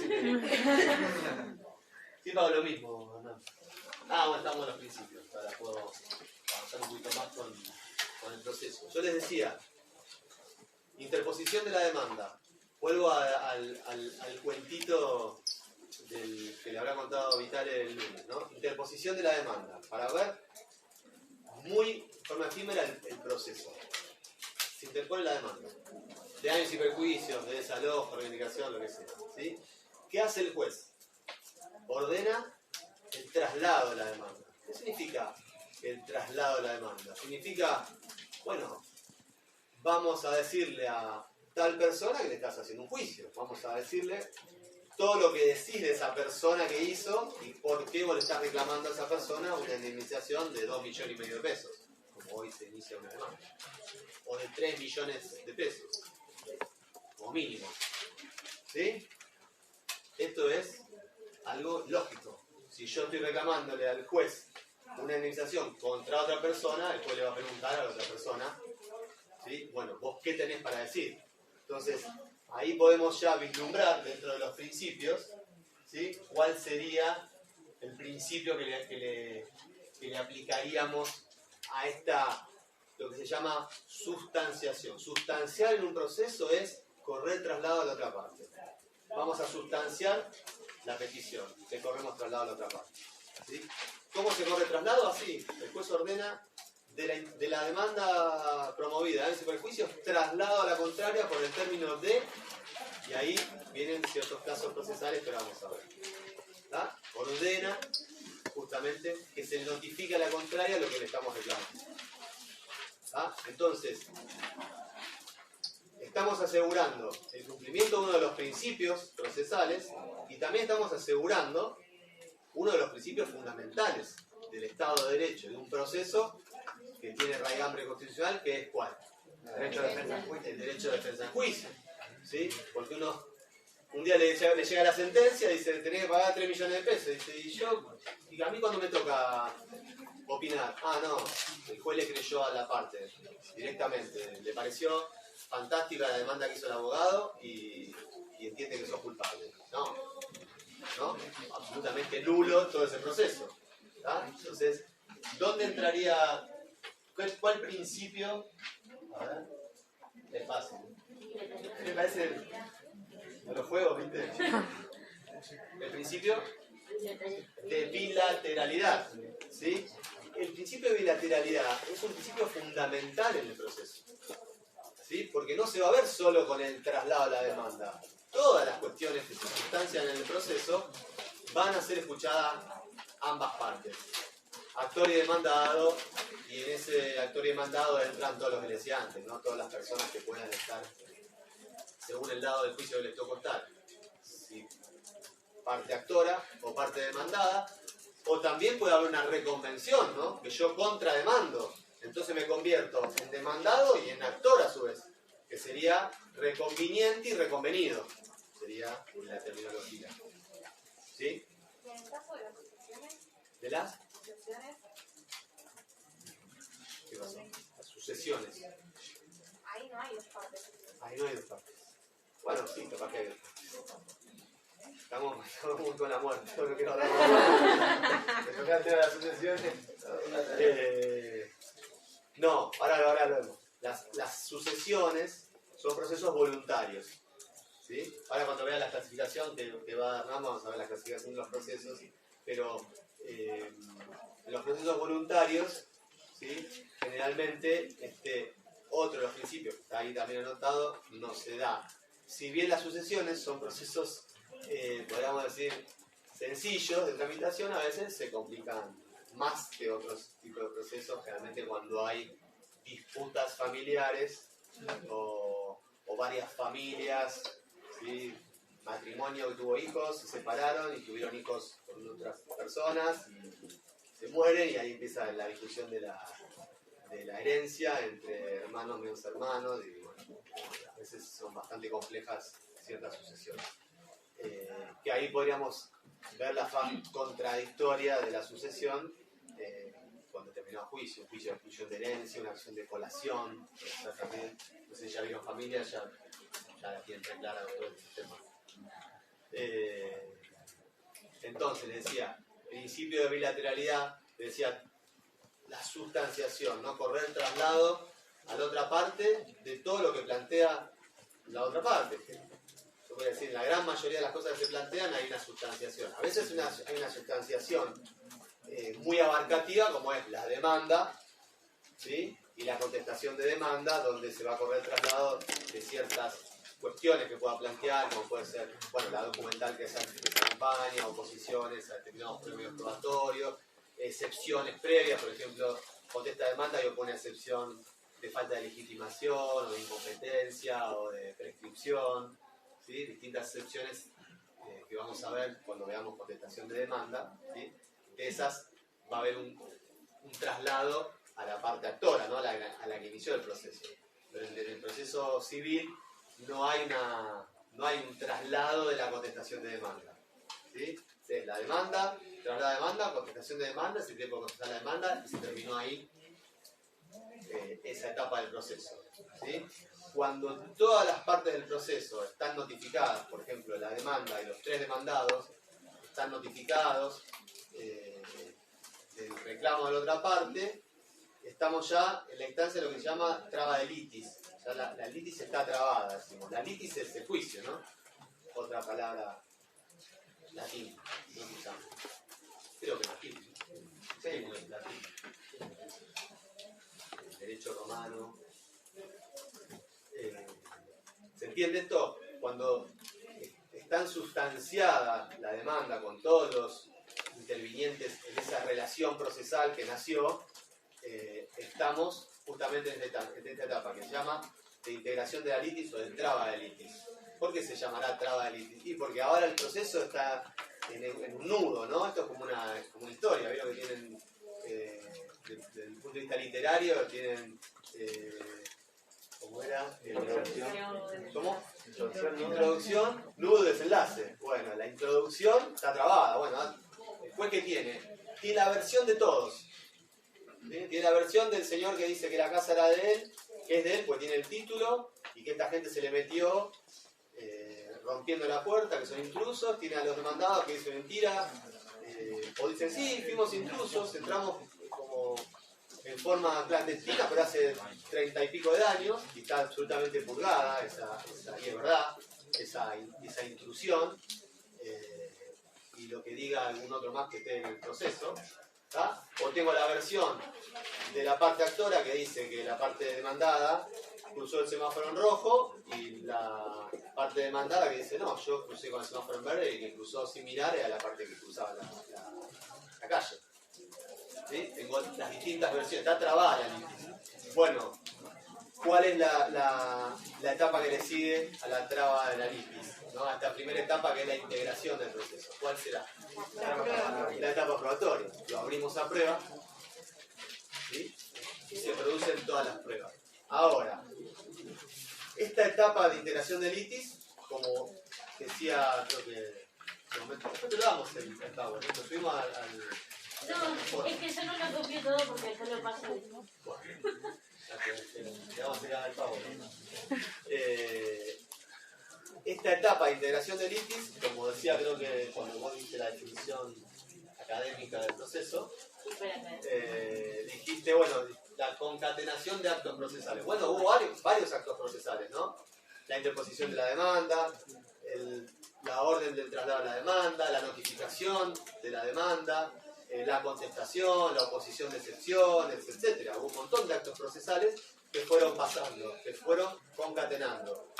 sí, pago lo mismo, ¿no? Bueno, estamos en los principios, ahora puedo avanzar un poquito más con el proceso. Yo les decía, interposición de la demanda. Vuelvo al cuentito que le habrá contado Vitale el lunes, ¿no? Interposición de la demanda, para ver muy de forma efímera el proceso. Se interpone la demanda de daños y perjuicios, de desalojo, reivindicación, lo que sea, ¿sí? ¿Qué hace el juez? Ordena el traslado de la demanda. ¿Qué significa el traslado de la demanda? Significa, bueno, vamos a decirle a tal persona que le estás haciendo un juicio. Vamos a decirle todo lo que decís de esa persona que hizo y por qué vos le estás reclamando a esa persona una indemnización de 2,5 millones de pesos, como hoy se inicia una demanda, o de 3 millones de pesos, como mínimo. ¿Sí? Esto es algo lógico. Si yo estoy reclamándole al juez una indemnización contra otra persona, el juez le va a preguntar a la otra persona, ¿sí? Bueno, ¿vos qué tenés para decir? Entonces, ahí podemos ya vislumbrar dentro de los principios, ¿sí? Cuál sería el principio que le aplicaríamos a esta, lo que se llama sustanciación. Sustanciar en un proceso es correr traslado a la otra parte. Vamos a sustanciar la petición, le corremos traslado a la otra parte. ¿Sí? ¿Cómo se corre traslado? Así, el juez ordena de la demanda promovida en superjuicio, traslado a la contraria por el término de, y ahí vienen ciertos casos procesales que vamos a ver. ¿Tá? Ordena justamente que se notifique a la contraria lo que le estamos reclamando. ¿Tá? Entonces, estamos asegurando el cumplimiento de uno de los principios procesales y también estamos asegurando uno de los principios fundamentales del Estado de Derecho, de un proceso que tiene raigambre constitucional, que es ¿cuál? El derecho de defensa en juicio. El derecho de defensa en juicio. ¿Sí? Porque un día le llega la sentencia, dice, tenés que pagar 3 millones de pesos. Dice, y a mí cuando me toca opinar, no, el juez le creyó a la parte directamente, le pareció fantástica la demanda que hizo el abogado y entiende que sos culpable. No, absolutamente nulo todo ese proceso. ¿Tá? Entonces, ¿dónde entraría? ¿Cuál principio? A ver, es fácil. Me parece de los juegos, ¿viste? El principio de bilateralidad. ¿Sí? El principio de bilateralidad es un principio fundamental en el proceso. ¿Sí? Porque no se va a ver solo con el traslado a la demanda. Todas las cuestiones que se sustancian en el proceso van a ser escuchadas ambas partes. Actor y demandado, y en ese actor y demandado entran todos los que les decía antes, ¿no? Todas las personas que puedan estar según el lado del juicio que les tocó estar. Si parte actora o parte demandada, o también puede haber una reconvención, ¿no? Que yo contrademando. Entonces me convierto en demandado y en actor a su vez, que sería reconveniente y reconvenido. Sería la terminología. ¿Sí? ¿Y en el caso de las sucesiones? ¿De las? ¿Sucesiones? ¿Qué pasó? Las sucesiones. Ahí no hay dos partes. Ahí no hay dos partes. Bueno, sí, capaz que hay dos partes. Estamos muy con la muerte. Yo no quiero hablar de la muerte. ¿Me toca el tema de las sucesiones? No, ahora lo vemos. Las sucesiones son procesos voluntarios. ¿Sí? Ahora cuando vean la clasificación que va a dar, vamos a ver la clasificación de los procesos, pero en los procesos voluntarios, ¿sí? Generalmente otro de los principios, que está ahí también anotado, no se da. Si bien las sucesiones son procesos, podríamos decir, sencillos de tramitación, a veces se complican más que otros tipos de procesos, generalmente cuando hay disputas familiares o varias familias, ¿sí? Matrimonio que tuvo hijos, se separaron y tuvieron hijos con otras personas y se mueren y ahí empieza la discusión de la herencia entre hermanos, menos hermanos y bueno, a veces son bastante complejas ciertas sucesiones. Que ahí podríamos ver la fase contradictoria de la sucesión con determinado juicio, un juicio de exclusión de herencia, una acción de colación, también, no sé, ya vieron familias, ya la tienen re clara todo el sistema. Entonces, les decía, principio de bilateralidad, les decía, la sustanciación, ¿no? Correr traslado a la otra parte de todo lo que plantea la otra parte. Yo voy a decir, en la gran mayoría de las cosas que se plantean hay una sustanciación. A veces hay una sustanciación muy abarcativa, como es la demanda, ¿sí? Y la contestación de demanda, donde se va a correr traslado de ciertas cuestiones que pueda plantear, como puede ser, bueno, la documental que se acompaña, oposiciones a determinados premios probatorios, excepciones previas, por ejemplo, contesta demanda y opone excepción de falta de legitimación, o de incompetencia, o de prescripción, ¿sí? Distintas excepciones que vamos a ver cuando veamos contestación de demanda, ¿sí? De esas va a haber un traslado a la parte actora, ¿no? a la que inició el proceso. Pero en el proceso civil no hay un traslado de la contestación de demanda. ¿Sí? Es la demanda, traslado de demanda, contestación de demanda, se tiene que contestar la demanda y se terminó ahí esa etapa del proceso. ¿Sí? cuando todas las partes del proceso están notificadas, por ejemplo, la demanda y los 3 demandados están notificados del reclamo de la otra parte, estamos ya en la instancia de lo que se llama traba de litis. Ya la litis está trabada, decimos. La litis es el juicio, ¿no? Otra palabra latina, ¿no? Creo que latín. Sí, es latín. El derecho romano. ¿Se entiende esto? Cuando está sustanciada la demanda con todos los intervinientes en esa relación procesal que nació, estamos justamente en esta etapa que se llama de integración de la litis o de traba de litis. ¿Por qué se llamará traba de litis? Y porque ahora el proceso está en un nudo, ¿no? Esto es como una historia, ¿vieron? Que tienen, desde el punto de vista literario, tienen, ¿cómo era? ¿Cómo? Introducción, nudo, desenlace. Bueno, la introducción está trabada. Bueno, después, ¿qué tiene? Tiene la versión de todos. ¿Sí? Tiene la versión del señor que dice que la casa era de él, que es de él, pues tiene el título, y que esta gente se le metió rompiendo la puerta, que son intrusos. Tiene a los demandados que dicen mentira, o dicen sí, fuimos intrusos, entramos como en forma clandestina, pero hace 30 y pico de años, y está absolutamente purgada, y es verdad, esa intrusión, y lo que diga algún otro más que esté en el proceso. ¿Tá? O tengo la versión de la parte actora que dice que la parte demandada cruzó el semáforo en rojo, y la parte demandada que dice no, yo crucé con el semáforo en verde, y que cruzó sin mirar era la parte que cruzaba la calle. ¿Sí? Tengo las distintas versiones, está trabada la litis. Bueno, ¿cuál es la etapa que le sigue a la traba de la litis? ¿No? A esta primera etapa, que es la integración del proceso. ¿Cuál será? La etapa probatoria. Lo abrimos a prueba, ¿sí? Y se producen todas las pruebas. Ahora, esta etapa de integración de litis, como decía, creo que en este momento, después te lo damos el PowerPoint, nos subimos al No, es que yo no lo copié todo porque yo lo paso. Le vamos a pegar al PowerPoint. Esta etapa de integración de litis, como decía, creo que cuando vos diste la definición académica del proceso, dijiste, bueno, la concatenación de actos procesales. Bueno, hubo varios actos procesales, ¿no? La interposición de la demanda, la orden del traslado de la demanda, la notificación de la demanda, la contestación, la oposición de excepciones, etc. Hubo un montón de actos procesales que fueron pasando, que fueron concatenando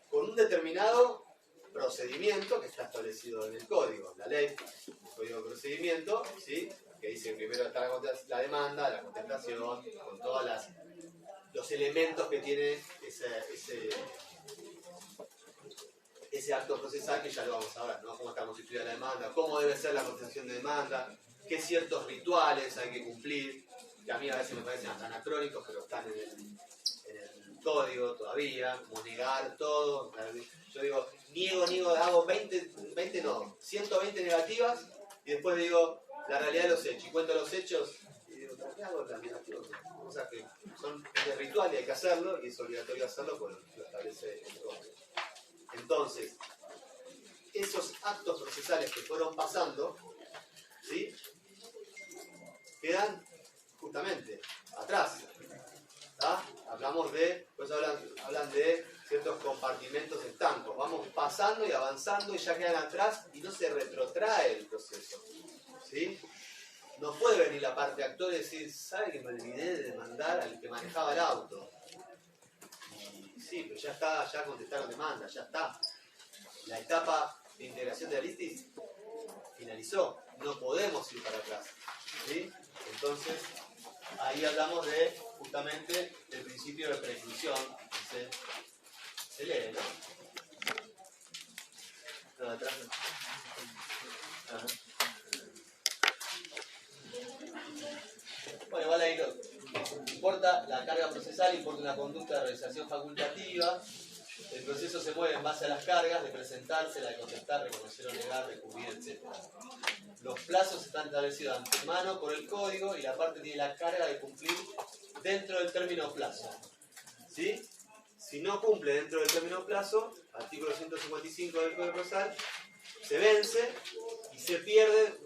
con un determinado procedimiento que está establecido en el código, la ley, el código de procedimiento, ¿sí? Que dice que primero está la demanda, la contestación, con todos los elementos que tiene ese acto procesal, que ya lo vamos a ver, ¿no? Cómo está constituida la demanda, cómo debe ser la contestación de demanda, qué ciertos rituales hay que cumplir, que a mí a veces me parecen hasta anacrónicos, pero están en el código todavía, como negar todo. Yo digo, niego, hago 120 negativas, y después digo la realidad de los hechos, y cuento los hechos, y digo, ¿qué hago las negativas? Cosas que son de ritual y hay que hacerlo, y es obligatorio hacerlo, pues lo establece el código. Entonces, esos actos procesales que fueron pasando, ¿sí? Quedan justamente atrás. ¿Tá? Hablamos de, pues hablan de ciertos compartimentos estancos. Vamos pasando y avanzando y ya quedan atrás y no se retrotrae el proceso. ¿Sí? No puede venir la parte actor y decir, ¿sabe que me olvidé de demandar al que manejaba el auto? Y sí, pero ya está, ya contestaron demanda, ya está. La etapa de integración de la litis finalizó. No podemos ir para atrás. ¿Sí? Entonces, ahí hablamos de justamente del principio de preclusión. Se lee, ¿no? No, atrás no. Ajá. Bueno, igual ahí no importa la carga procesal, importa una conducta de realización facultativa. El proceso se mueve en base a las cargas de presentarse, la de contestar, reconocer o negar, recurrir, etc. Los plazos están establecidos de antemano por el código y la parte tiene la carga de cumplir dentro del término plazo. ¿Sí? si no cumple dentro del término plazo, artículo 155 del Código Procesal, se vence y se pierde,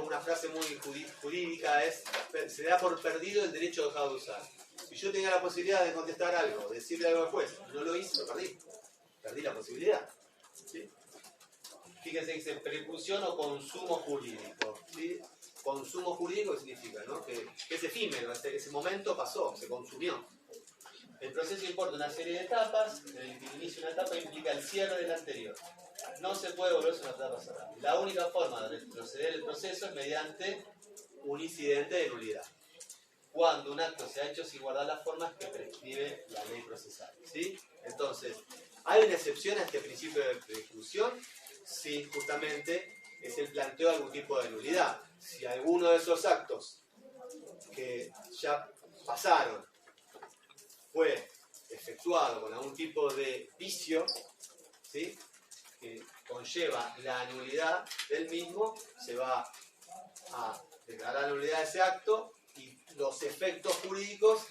una frase muy jurídica es, se da por perdido el derecho dejado de usar. Si yo tenía la posibilidad de contestar algo, de decirle algo al juez, no lo hice, lo perdí la posibilidad. ¿Sí? Fíjense que dice preclusión o consumo jurídico. ¿Sí? Consumo jurídico, ¿qué significa? ¿No? Que es efímero, ese momento pasó, se consumió. El proceso importa una serie de etapas, el inicio de una etapa implica el cierre de la anterior. No se puede volverse una etapa cerrada. La única forma de retroceder el proceso es mediante un incidente de nulidad. Cuando un acto se ha hecho sin guardar las formas que prescribe la ley procesal. ¿Sí? Entonces, ¿hay una excepción a este principio de preclusión? Sí, justamente es el planteo de algún tipo de nulidad. Si alguno de esos actos que ya pasaron fue efectuado con algún tipo de vicio, ¿sí?, que conlleva la nulidad del mismo, se va a declarar la nulidad de ese acto y los efectos jurídicos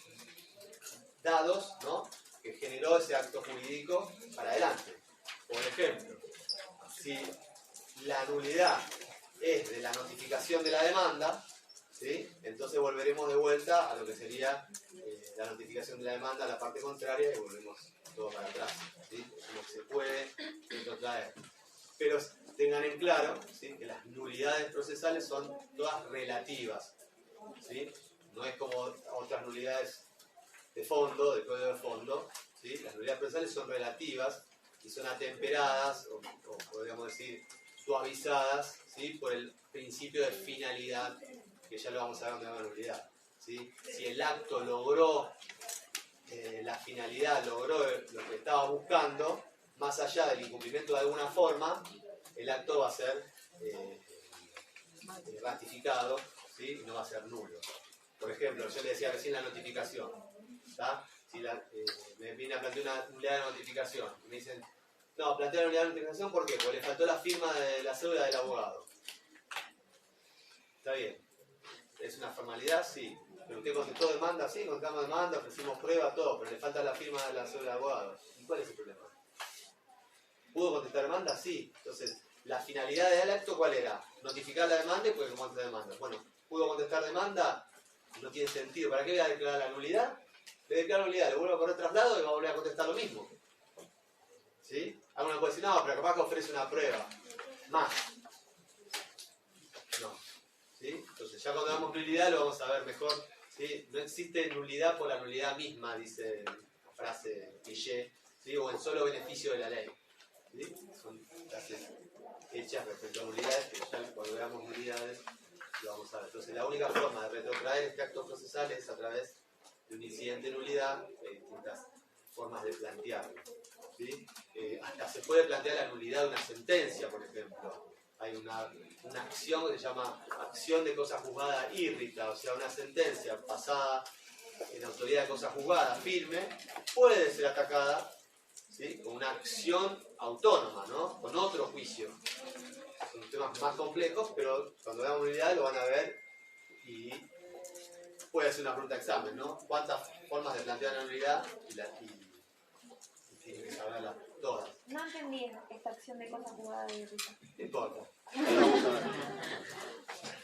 dados, ¿no?, que generó ese acto jurídico para adelante. Por ejemplo, si la nulidad es de la notificación de la demanda, ¿sí?, entonces volveremos de vuelta a lo que sería la notificación de la demanda a la parte contraria y volvemos todo para atrás, ¿sí? Como que se puede retrotraer. Pero tengan en claro, ¿sí?, que las nulidades procesales son todas relativas, ¿sí? No es como otras nulidades de fondo, de código de fondo, ¿sí? Las nulidades procesales son relativas y son atemperadas, o podríamos decir suavizadas, ¿sí?, por el principio de finalidad, que ya lo vamos a ver donde va la nulidad, ¿sí? Si el acto logró la finalidad, logró lo que estaba buscando, más allá del incumplimiento de alguna forma, el acto va a ser ratificado, ¿sí?, y no va a ser nulo. Por ejemplo, yo le decía recién la notificación, ¿tá? Si me viene a plantear una nulidad de notificación, me dicen, no, plantea la nulidad de notificación, ¿por qué? Porque le faltó la firma de la cédula del abogado. Está bien. ¿Es una formalidad? Sí. ¿Pero usted contestó demanda? Sí, contestamos demanda, ofrecimos pruebas, todo, pero le falta la firma de la cédula del abogado. ¿Y cuál es el problema? ¿Pudo contestar demanda? Sí. Entonces, la finalidad del acto, ¿cuál era? Notificar la demanda y puede contestar demanda. Bueno, ¿pudo contestar demanda? No tiene sentido. ¿Para qué voy a declarar la nulidad? Le declaro nulidad, le vuelvo a correr traslado y va a volver a contestar lo mismo. ¿Sí? Alguno puede decir, no, pero capaz que ofrece una prueba. Más. No. ¿Sí? Entonces, ya cuando damos nulidad lo vamos a ver mejor. ¿Sí? No existe nulidad por la nulidad misma, dice la frase cliché, ¿sí?, o en solo beneficio de la ley. ¿Sí? Son frases hechas respecto a nulidades, que ya cuando veamos nulidades lo vamos a ver. Entonces, la única forma de retrotraer este acto procesal es a través de un incidente de nulidad, distintas formas de plantearlo. ¿Sí? Hasta se puede plantear la nulidad de una sentencia, por ejemplo. Hay una acción que se llama acción de cosa juzgada írrita, o sea, una sentencia pasada en autoridad de cosa juzgada firme, puede ser atacada, ¿sí?, con una acción autónoma, ¿no?, con otro juicio. Son temas más complejos, pero cuando veamos nulidad lo van a ver y puede ser una pregunta de examen, ¿no? ¿Cuántas formas de plantear la nulidad? Y tienen que saberlas todas. No entendí esta acción de cosa jugada de risa. No importa. Ya lo vamos a ver.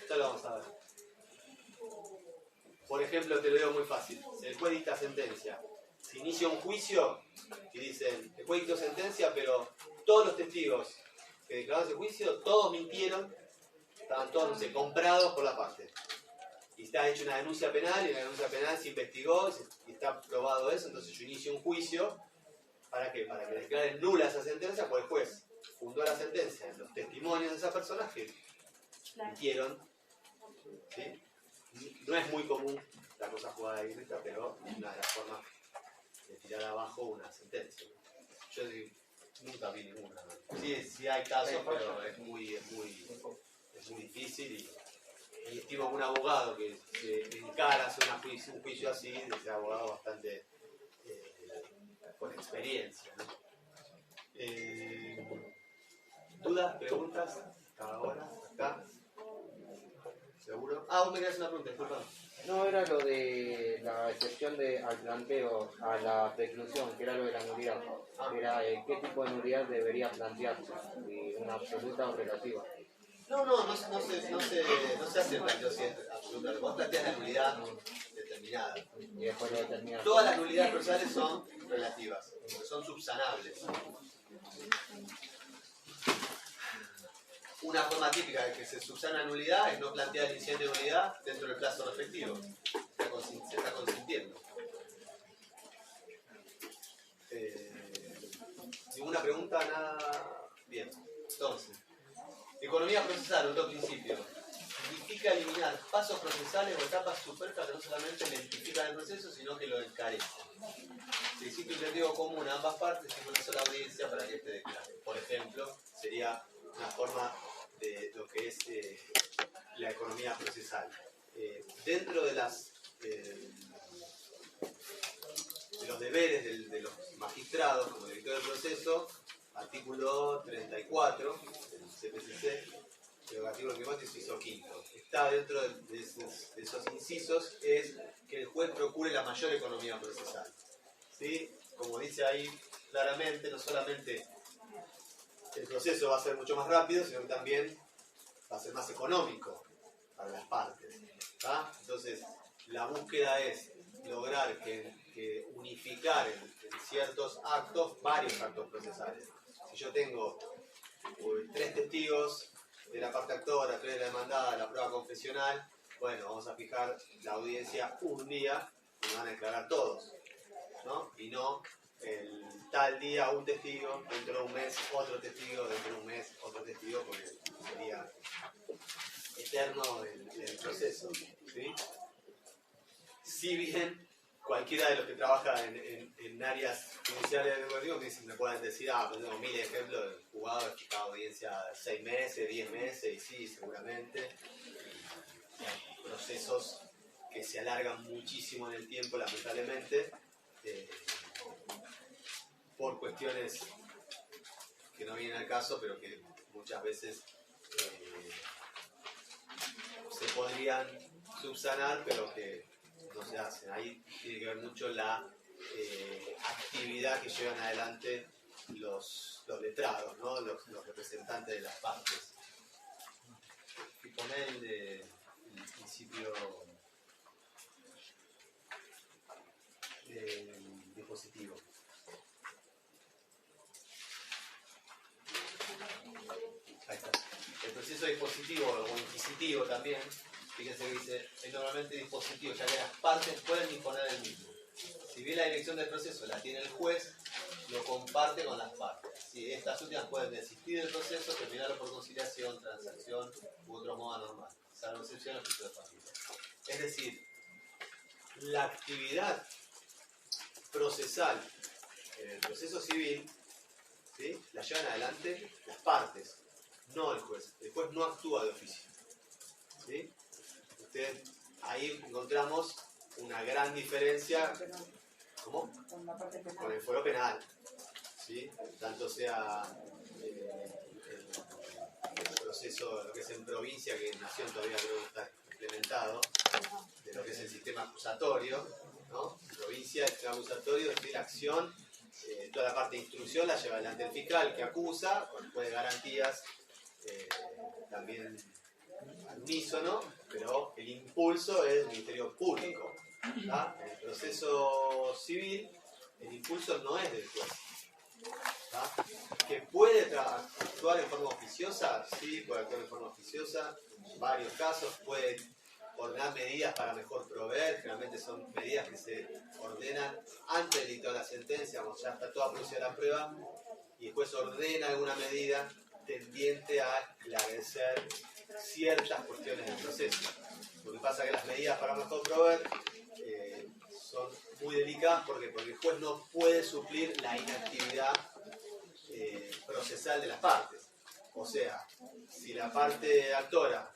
Ya lo vamos a ver. Por ejemplo, te lo digo muy fácil. Si el juez dicta sentencia, se inicia un juicio y dicen, el juez dictó sentencia, pero todos los testigos que declararon ese juicio, todos mintieron, estaban todos, no sé, comprados por la parte. Y está hecha una denuncia penal, y en la denuncia penal se investigó y está probado eso, entonces yo inicio un juicio. ¿Para qué? Para que declaren nula esa sentencia, pues el juez fundó la sentencia en los testimonios de esas personas que mintieron. ¿Sí? No es muy común la cosa jugada de írrita, pero es una de las formas de tirar abajo una sentencia. Yo nunca vi ninguna. Sí hay casos, pero es muy difícil y estimo que un abogado que se encara a hacer un juicio así, de ser abogado bastante con experiencia, ¿no? ¿Dudas, preguntas? Hasta ahora, acá. ¿Seguro? Vos me querés una pregunta, disculpa. No, era lo de la excepción al planteo, a la preclusión, que era lo de la nulidad. Era qué tipo de nulidad debería plantearse, si una absoluta o relativa. No se hace el planteo si es absoluta. Vos planteas la nulidad determinada. Y después lo determina. Todas las nulidades procesales son relativas, son subsanables. Una forma típica de que se subsana nulidad es no plantear el incidente de nulidad dentro del plazo respectivo. Se está consintiendo. ¿Ninguna pregunta? Nada. Bien. Entonces, economía procesal, otro principio. Significa eliminar pasos procesales o etapas superfluas que no solamente lentifican el proceso, sino que lo encarecen. Se existe un sentido común a ambas partes y una sola audiencia para que este declare. Por ejemplo, sería una forma de lo que es la economía procesal. Dentro de los deberes de los magistrados como director del proceso, artículo 34 del CPCC, prerrogativo del climático, inciso quinto. Está dentro de esos incisos, es que el juez procure la mayor economía procesal. ¿Sí? Como dice ahí claramente, no solamente el proceso va a ser mucho más rápido, sino que también va a ser más económico para las partes. ¿Tá? Entonces, la búsqueda es lograr que unificar en ciertos actos varios actos procesales. Si yo tengo 3 testigos de la parte actora, 3 de la demandada, la prueba confesional, bueno, vamos a fijar la audiencia un día y me van a declarar todos, ¿no? Y no el tal día un testigo, dentro de un mes otro testigo, dentro de un mes otro testigo, porque sería eterno el proceso, ¿sí? Si bien cualquiera de los que trabaja en áreas judiciales educativas me pueden decir, pues tengo miles de ejemplos de jugadores que cada audiencia 6 meses, 10 meses, y sí, seguramente. Y hay procesos que se alargan muchísimo en el tiempo, lamentablemente, por cuestiones que no vienen al caso, pero que muchas veces se podrían subsanar, pero que no se hacen. Ahí tiene que ver mucho la actividad que llevan adelante los letrados, ¿no? los representantes de las partes. Y poner el principio dispositivo. Ahí está. El proceso dispositivo o inquisitivo también, fíjense que dice, es normalmente dispositivo, ya que las partes pueden disponer del mismo. Si bien la dirección del proceso la tiene el juez, lo comparte con las partes. Si estas últimas pueden desistir del proceso, terminarlo por conciliación, transacción u otro modo anormal, salvo excepción al juicio de familia. Es decir, la actividad procesal en el proceso civil, ¿sí?, la llevan adelante las partes, no el juez. El juez no actúa de oficio, ¿sí? Ahí encontramos una gran diferencia. ¿Cómo? Con el fuero penal, ¿sí? Tanto sea el proceso, lo que es en provincia, que en nación todavía creo que está implementado, de lo que es el sistema acusatorio, ¿no? En provincia, el sistema acusatorio es la acción, toda la parte de instrucción la lleva adelante el fiscal que acusa, con después de garantías, también al unísono, pero el impulso es el Ministerio Público. ¿Tá? En el proceso civil, el impulso no es del juez. ¿Tá? ¿Que puede actuar en forma oficiosa? Sí, puede actuar en forma oficiosa. En varios casos puede ordenar medidas para mejor proveer. Generalmente son medidas que se ordenan antes del dictado de la sentencia, cuando ya está toda producida la prueba, y después ordena alguna medida tendiente a esclarecer ciertas cuestiones del proceso. Lo que pasa es que las medidas para mejor proveer son muy delicadas porque el juez no puede suplir la inactividad procesal de las partes. O sea, si la parte actora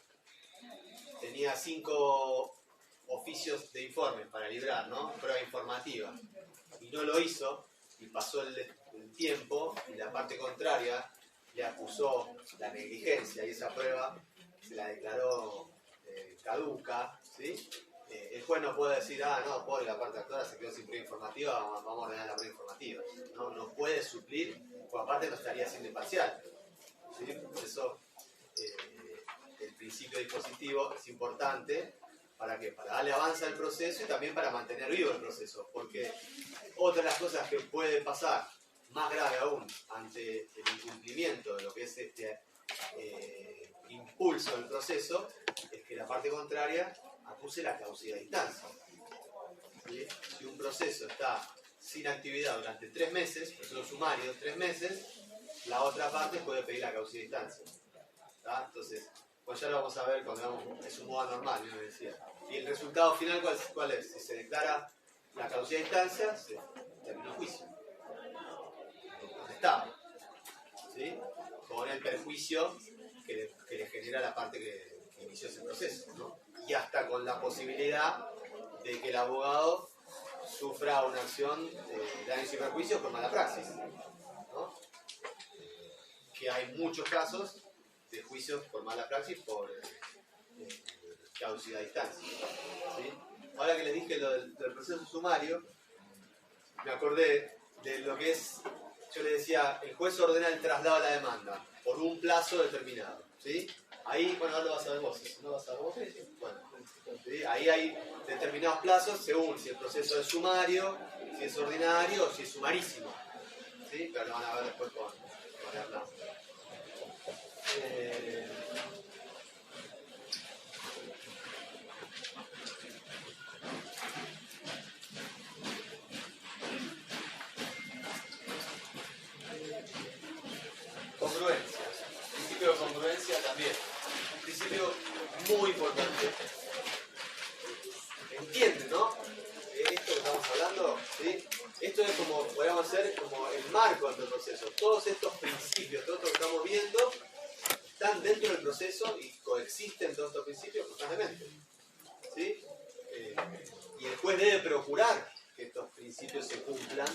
tenía 5 oficios de informe para librar, ¿no?, prueba informativa, y no lo hizo, y pasó el tiempo, y la parte contraria le acusó la negligencia, y esa prueba se la declaró caduca, ¿sí?, el juez no puede decir, no, pobre la parte actora se quedó sin prueba informativa, vamos a ordenar la prueba informativa. No puede suplir, porque aparte no estaría siendo imparcial. ¿Sí? Por eso el principio dispositivo es importante. ¿Para qué? Para darle avance al proceso y también para mantener vivo el proceso. Porque otra de las cosas que puede pasar, más grave aún, ante el incumplimiento de lo que es este impulso del proceso, es que la parte contraria acuse la caducidad de instancia. ¿Sí? Si un proceso está sin actividad durante 3 meses, proceso sumario 3 meses, la otra parte puede pedir la caducidad de instancia. ¿Tá? Entonces, pues ya lo vamos a ver cuando es un modo anormal, yo me decía. Y el resultado final, ¿cuál es? Si se declara la caducidad de instancia, se terminó el juicio. Está. ¿Sí? Con el perjuicio que le genera la parte que inició ese proceso, ¿no? Y hasta con la posibilidad de que el abogado sufra una acción de daños y perjuicios por mala praxis, ¿no? Que hay muchos casos de juicios por mala praxis por caducidad de instancia. ¿Sí? Ahora que les dije lo del proceso sumario, me acordé de lo que es, yo le decía, el juez ordena el traslado a la demanda por un plazo determinado. ¿Sí? Ahí, bueno, ahora lo vas a ver vos, ¿no vas a ver vos? Bueno, ¿sí? Ahí hay determinados plazos según si el proceso es sumario, si es ordinario o si es sumarísimo. ¿Sí? Pero lo van a ver después con Hernán. Congruencia. Principio de congruencia también. Un principio muy importante. ¿Entienden, no? Esto que estamos hablando, ¿sí? Esto es como, podríamos hacer como el marco del proceso. Todos estos principios, todo esto que estamos viendo, están dentro del proceso y coexisten todos estos principios constantemente. ¿Sí? Y el juez debe procurar que estos principios se cumplan,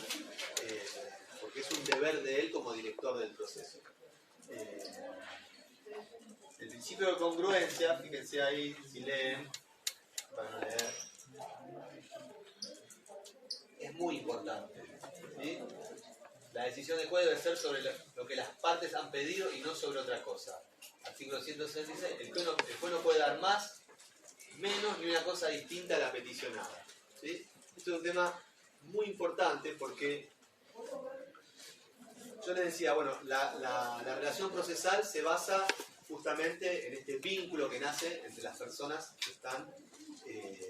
porque es un deber de él como director del proceso. El principio de congruencia, fíjense ahí, si leen, van a leer, es muy importante. ¿Sí? La decisión del juez debe ser sobre lo que las partes han pedido y no sobre otra cosa. Artículo 166, el juez no puede dar más, menos ni una cosa distinta a la peticionada. ¿Sí? Esto es un tema muy importante porque yo les decía, bueno, la relación procesal se basa justamente en este vínculo que nace entre las personas que están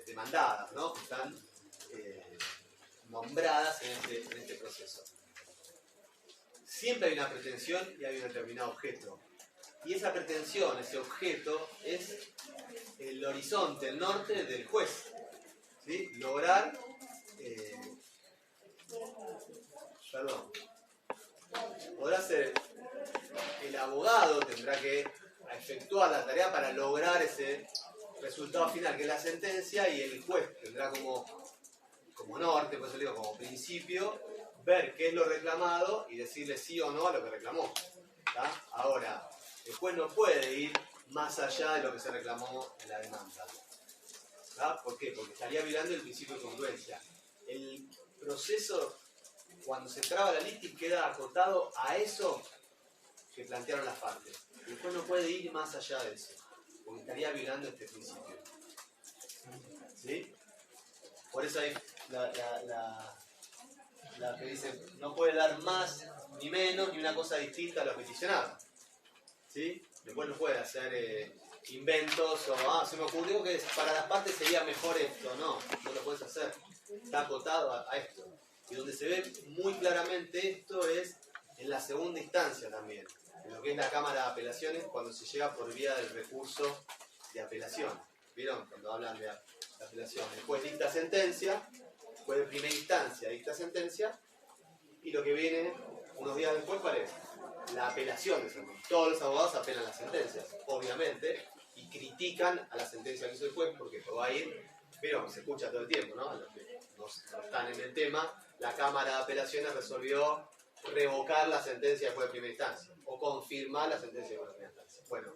demandadas, ¿no? Que están nombradas en este proceso. Siempre hay una pretensión y hay un determinado objeto. Y esa pretensión, ese objeto, es el horizonte, el norte del juez. ¿Sí? Lograr... podrá ser el abogado, tendrá que efectuar la tarea para lograr ese resultado final, que es la sentencia, y el juez tendrá como norte, por eso le digo, como principio, ver qué es lo reclamado y decirle sí o no a lo que reclamó. ¿Tá? Ahora, el juez no puede ir más allá de lo que se reclamó en la demanda. ¿Tá? ¿Por qué? Porque estaría violando el principio de congruencia. El proceso, cuando se traba la litis, queda acotado a eso que plantearon las partes. El juez no puede ir más allá de eso, porque estaría violando este principio. ¿Sí? Por eso hay la que dice, no puede dar más ni menos ni una cosa distinta a lo peticionado. ¿Sí? Después no puede hacer inventos o se me ocurrió que para las partes sería mejor esto. No lo puedes hacer. Está acotado a esto. Y donde se ve muy claramente esto es en la segunda instancia también, en lo que es la Cámara de Apelaciones, cuando se llega por vía del recurso de apelación. ¿Vieron? Cuando hablan de apelación. El juez dicta sentencia, el juez de primera instancia dicta sentencia, y lo que viene unos días después, ¿cuál es? La apelación. Todos los abogados apelan las sentencias, obviamente, y critican a la sentencia que hizo el juez, porque esto va a ir, pero se escucha todo el tiempo, ¿no? A los que no están en el tema, la Cámara de Apelaciones resolvió revocar la sentencia del juez de primera instancia, o confirmar la sentencia del juez de primera instancia. Bueno,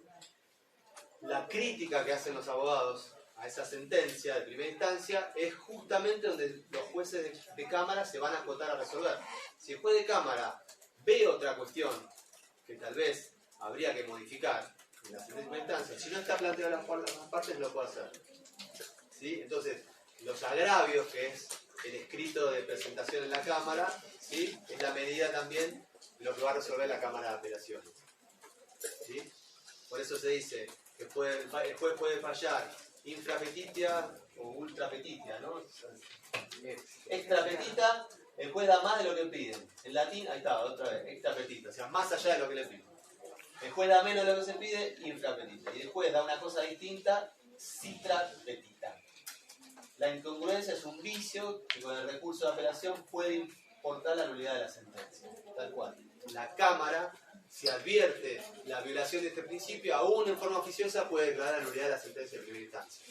la crítica que hacen los abogados a esa sentencia de primera instancia, es justamente donde los jueces de cámara se van a acotar a resolver. Si el juez de cámara ve otra cuestión que tal vez habría que modificar en la sentencia de primera instancia, si no está planteado en las partes, lo puede hacer. ¿Sí? Entonces, los agravios, que es el escrito de presentación en la cámara, ¿sí? Es la medida también de lo que va a resolver la cámara de apelaciones. ¿Sí? Por eso se dice que el juez puede fallar infrapetitia o ultrapetitia, ¿no? Extrapetita, el juez da más de lo que piden. En latín, ahí está, otra vez, extrapetita, o sea, más allá de lo que le piden. El juez da menos de lo que se pide, infrapetita. Y el juez da una cosa distinta, citrapetita. La incongruencia es un vicio que con el recurso de apelación puede importar la nulidad de la sentencia. Tal cual. La Cámara, si advierte la violación de este principio, aún en forma oficiosa puede declarar la nulidad de la sentencia de primera instancia.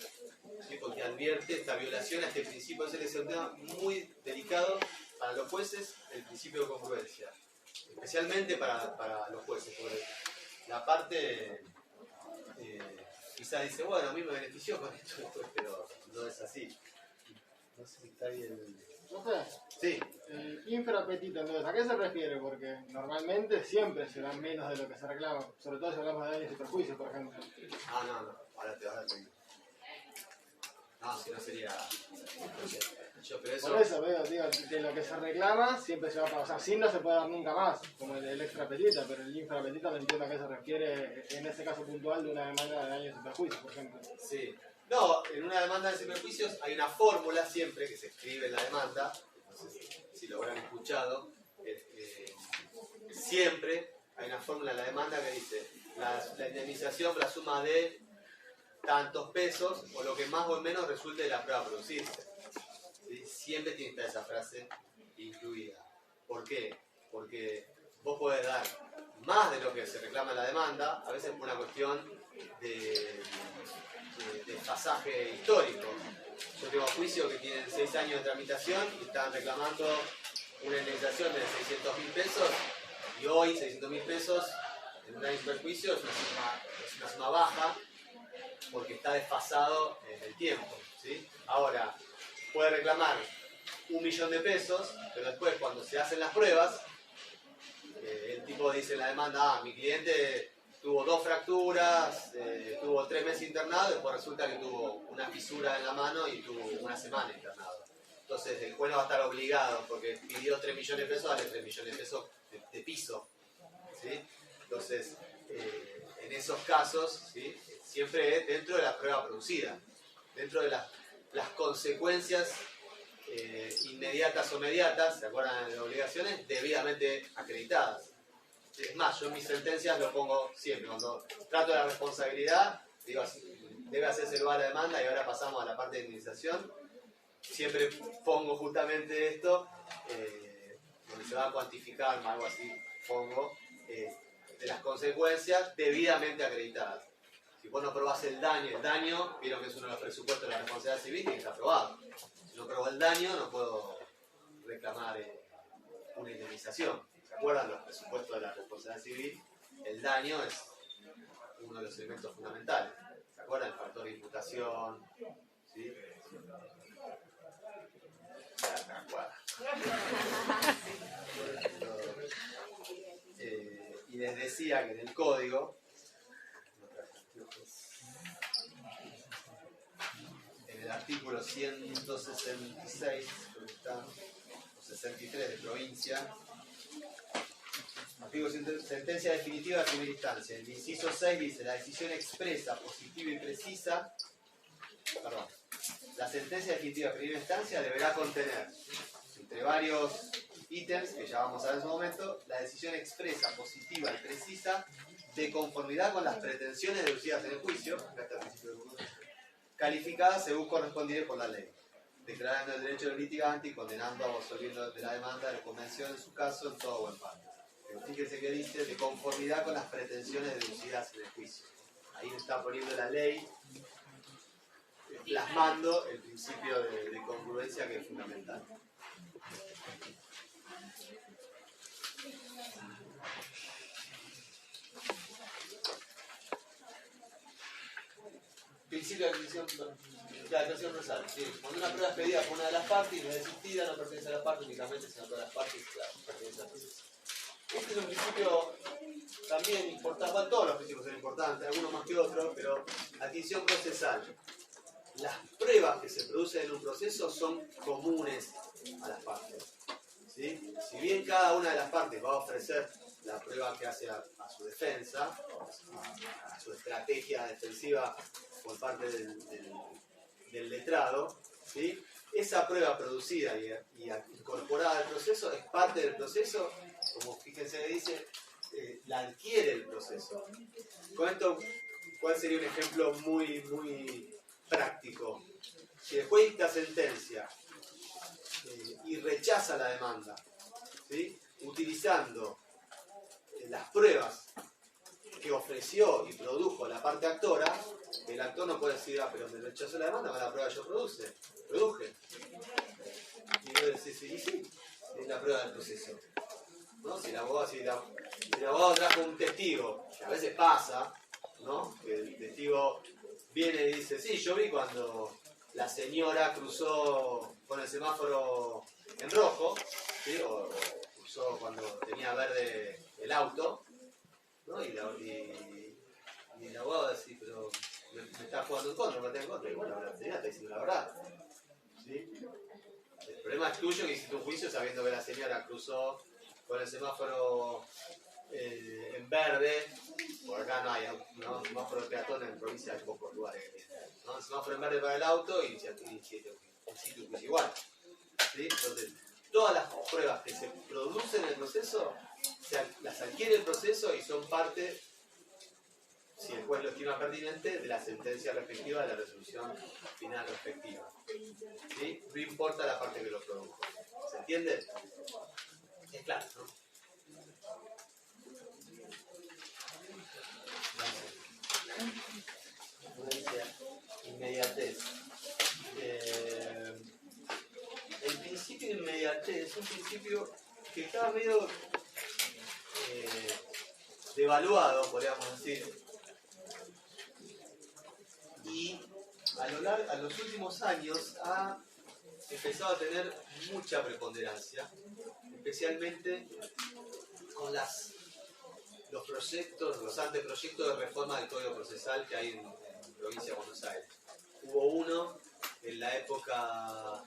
¿Sí? Porque advierte esta violación a este principio. Es un tema muy delicado para los jueces, el principio de congruencia. Especialmente para los jueces. Porque la parte quizás dice, bueno, a mí me benefició con esto, pero no es así. No sé si está ahí el... Sí. Infrapetito, entonces, ¿a qué se refiere? Porque normalmente siempre se da menos de lo que se reclama, sobre todo si hablamos de daños y perjuicios, por ejemplo. No, ahora te digo. No, si no sería... Pero eso... Por eso veo, digo, de lo que se reclama siempre se va a pagar. O sea, sin no se puede dar nunca más, como el extrapetita, pero el infrapetita no entiendo a qué se refiere en ese caso puntual de una demanda de daños y perjuicios, por ejemplo. Sí. No, en una demanda de perjuicios hay una fórmula siempre que se escribe en la demanda, no sé si lo habrán escuchado, siempre hay una fórmula en la demanda que dice la indemnización por la suma de tantos pesos o lo que más o menos resulte de la prueba a producirse. ¿Sí? Siempre tiene que estar esa frase incluida. ¿Por qué? Porque vos podés dar más de lo que se reclama en la demanda, a veces por una cuestión de pasaje histórico. Yo tengo juicios que tienen 6 años de tramitación y están reclamando una indemnización de 600.000 pesos y hoy 600.000 pesos en un daño y perjuicio es una suma baja porque está desfasado en el tiempo. ¿Sí? Ahora, puede reclamar 1.000.000 de pesos, pero después cuando se hacen las pruebas, el tipo dice en la demanda, mi cliente tuvo 2 fracturas, tuvo 3 meses internado, y después resulta que tuvo una fisura en la mano y tuvo una semana internado. Entonces el juez no va a estar obligado, porque pidió 3 millones de pesos, dale 3 millones de pesos de piso. ¿Sí? Entonces, en esos casos, ¿sí? Siempre es dentro de la prueba producida, dentro de las consecuencias inmediatas o mediatas, ¿se acuerdan de las obligaciones? Debidamente acreditadas. Es más, yo en mis sentencias lo pongo siempre, cuando trato de la responsabilidad, digo, debe hacerse lugar a la demanda y ahora pasamos a la parte de indemnización. Siempre pongo justamente esto, donde se va a cuantificar, algo así, pongo, de las consecuencias debidamente acreditadas. Si vos no probás el daño, vieron que es uno de los presupuestos de la responsabilidad civil y está aprobado. Si no probó el daño, no puedo reclamar una indemnización. ¿Se acuerdan los presupuestos de la responsabilidad civil? El daño es uno de los elementos fundamentales. ¿Se acuerdan? El factor de imputación. ¿Sí? Y les decía que en el código, en el artículo 166, o 63 de provincia, artículo sentencia definitiva de primera instancia, el inciso 6 dice, la decisión expresa, positiva y precisa, la sentencia definitiva de primera instancia deberá contener, entre varios ítems, que ya vamos a ver en su momento, la decisión expresa, positiva y precisa, de conformidad con las pretensiones deducidas en el juicio, calificadas según correspondiere por la ley, declarando el derecho del litigante y condenando o absolviendo de la demanda de convención en su caso en todo o en parte. Pero fíjense que dice de conformidad con las pretensiones deducidas en el juicio. Ahí está poniendo la ley, plasmando el principio de congruencia que es fundamental. Principio de adquisición. La declaración universal, sí. Cuando una prueba es pedida por una de las partes y no es desistida, no pertenece a la parte, únicamente sino a todas las partes, claro, pertenece al proceso. Este es un principio también importante, bueno, todos los principios son importantes, algunos más que otros, pero adquisición procesal. Las pruebas que se producen en un proceso son comunes a las partes. ¿Sí? Si bien cada una de las partes va a ofrecer la prueba que hace a su defensa, a su estrategia defensiva por parte del letrado, ¿sí? Esa prueba producida y incorporada al proceso es parte del proceso, como fíjense que dice, la adquiere el proceso. Con esto, ¿cuál sería un ejemplo muy práctico? Si el juez dicta sentencia y rechaza la demanda, ¿sí? Utilizando las pruebas que ofreció y produjo la parte actora, el actor no puede decir, pero me rechazó la demanda, con la prueba yo produje. Y yo decir, sí, es la prueba del proceso. ¿No? Si el abogado trajo un testigo, que a veces pasa, ¿no? Que el testigo viene y dice, sí, yo vi cuando la señora cruzó con el semáforo en rojo, ¿sí? o cruzó cuando tenía verde el auto, ¿no? Y el abogado dice, pero me está jugando en contra, me está en contra. Y bueno, la señora está diciendo la verdad. ¿Sí? El problema es tuyo que hiciste un juicio sabiendo que la señora cruzó con el semáforo en verde. Por acá no hay semáforo de peatón, en provincia hay pocos lugares. ¿No? El semáforo en verde para el auto y el sitio es igual. ¿Sí? Entonces, todas las pruebas que se producen en el proceso, las adquiere el proceso y son parte, si el juez lo estima pertinente, de la sentencia respectiva, de la resolución final respectiva. ¿Sí? No importa la parte que lo produjo. ¿Se entiende? Es claro, ¿no? Una dice inmediatez. El principio de inmediatez es un principio que está medio devaluado, podríamos decir, y a los últimos años ha empezado a tener mucha preponderancia, especialmente con los proyectos, los anteproyectos de reforma del Código Procesal que hay en Provincia de Buenos Aires. Hubo uno en la época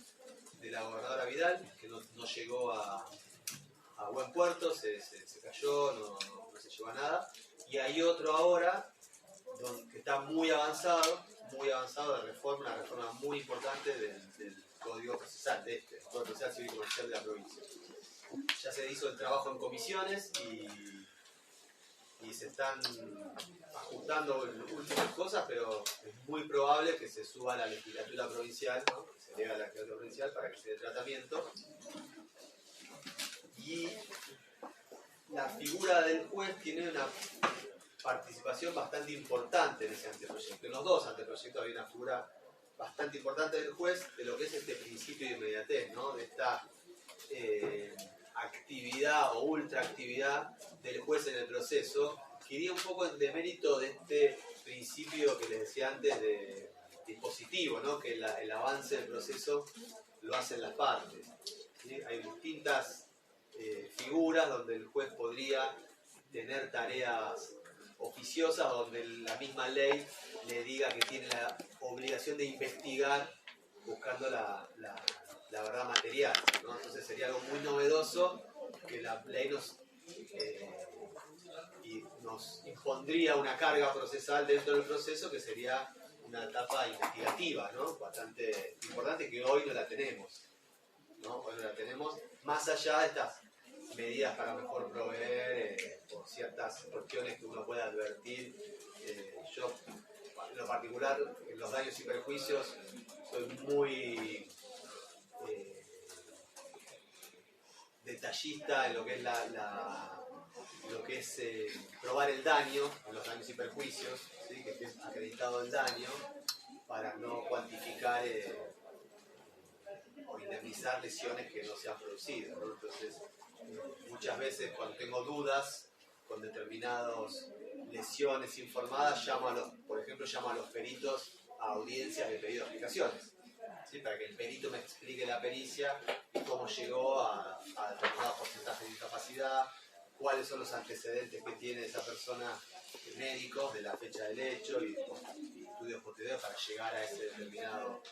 de la gobernadora Vidal, que no llegó a buen puerto, se cayó, no se llevó a nada, y hay otro ahora que está muy avanzado de reforma, una reforma muy importante del Código Procesal, Código Procesal Civil y Comercial de la provincia. Ya se hizo el trabajo en comisiones y se están ajustando últimas cosas, pero es muy probable que se suba a la legislatura provincial, ¿no? Que se eleve a la legislatura provincial para que se dé tratamiento. Y la figura del juez tiene una participación bastante importante en ese anteproyecto. En los dos anteproyectos hay una figura bastante importante del juez de lo que es este principio de inmediatez, ¿no? De esta actividad o ultraactividad del juez en el proceso, que iría un poco en demérito de este principio que les decía antes de dispositivo, ¿no? Que el avance del proceso lo hacen las partes. ¿Sí? Hay distintas figuras donde el juez podría tener tareas oficiosas, donde la misma ley le diga que tiene la obligación de investigar buscando la verdad material, ¿no? Entonces sería algo muy novedoso que la ley nos impondría una carga procesal dentro del proceso, que sería una etapa investigativa, ¿no? Bastante importante, que hoy no la tenemos, ¿no? Hoy no la tenemos, más allá de estas medidas para mejor proveer por ciertas cuestiones que uno puede advertir. Yo, en lo particular, en los daños y perjuicios, soy muy detallista en lo que es probar el daño, en los daños y perjuicios, ¿sí? Que esté acreditado el daño, para no cuantificar o indemnizar lesiones que no se han producido, ¿no? Entonces, muchas veces cuando tengo dudas con determinadas lesiones informadas, llamo a los peritos a audiencias de pedido de explicaciones, ¿sí? Para que el perito me explique la pericia y cómo llegó a determinado porcentaje de discapacidad, cuáles son los antecedentes que tiene esa persona médicos de la fecha del hecho y estudios posteriores para llegar a ese determinado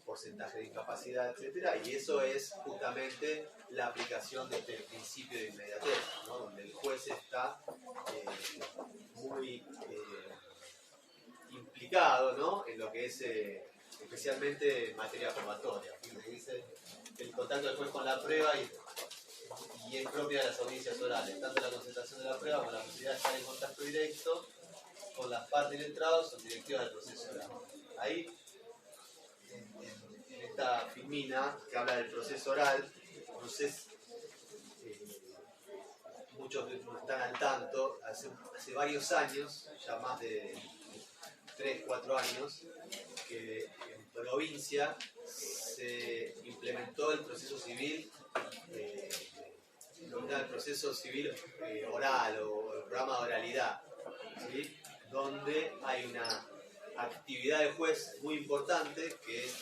porcentaje de incapacidad, etcétera, y eso es justamente la aplicación de este principio de inmediatez, ¿no? Donde el juez está muy implicado, ¿no? En lo que es especialmente materia probatoria. Dice el contacto del juez con la prueba y es propia de las audiencias orales, tanto la concentración de la prueba como la posibilidad de estar en contacto directo con las partes y letrados son directivas del proceso oral. Ahí, en esta filmina que habla del proceso oral, no sé, muchos no están al tanto, hace varios años, ya más de 3, 4 años, que en provincia se implementó el proceso civil, el proceso civil oral o el programa de oralidad, ¿sí? Donde hay una actividad del juez muy importante que es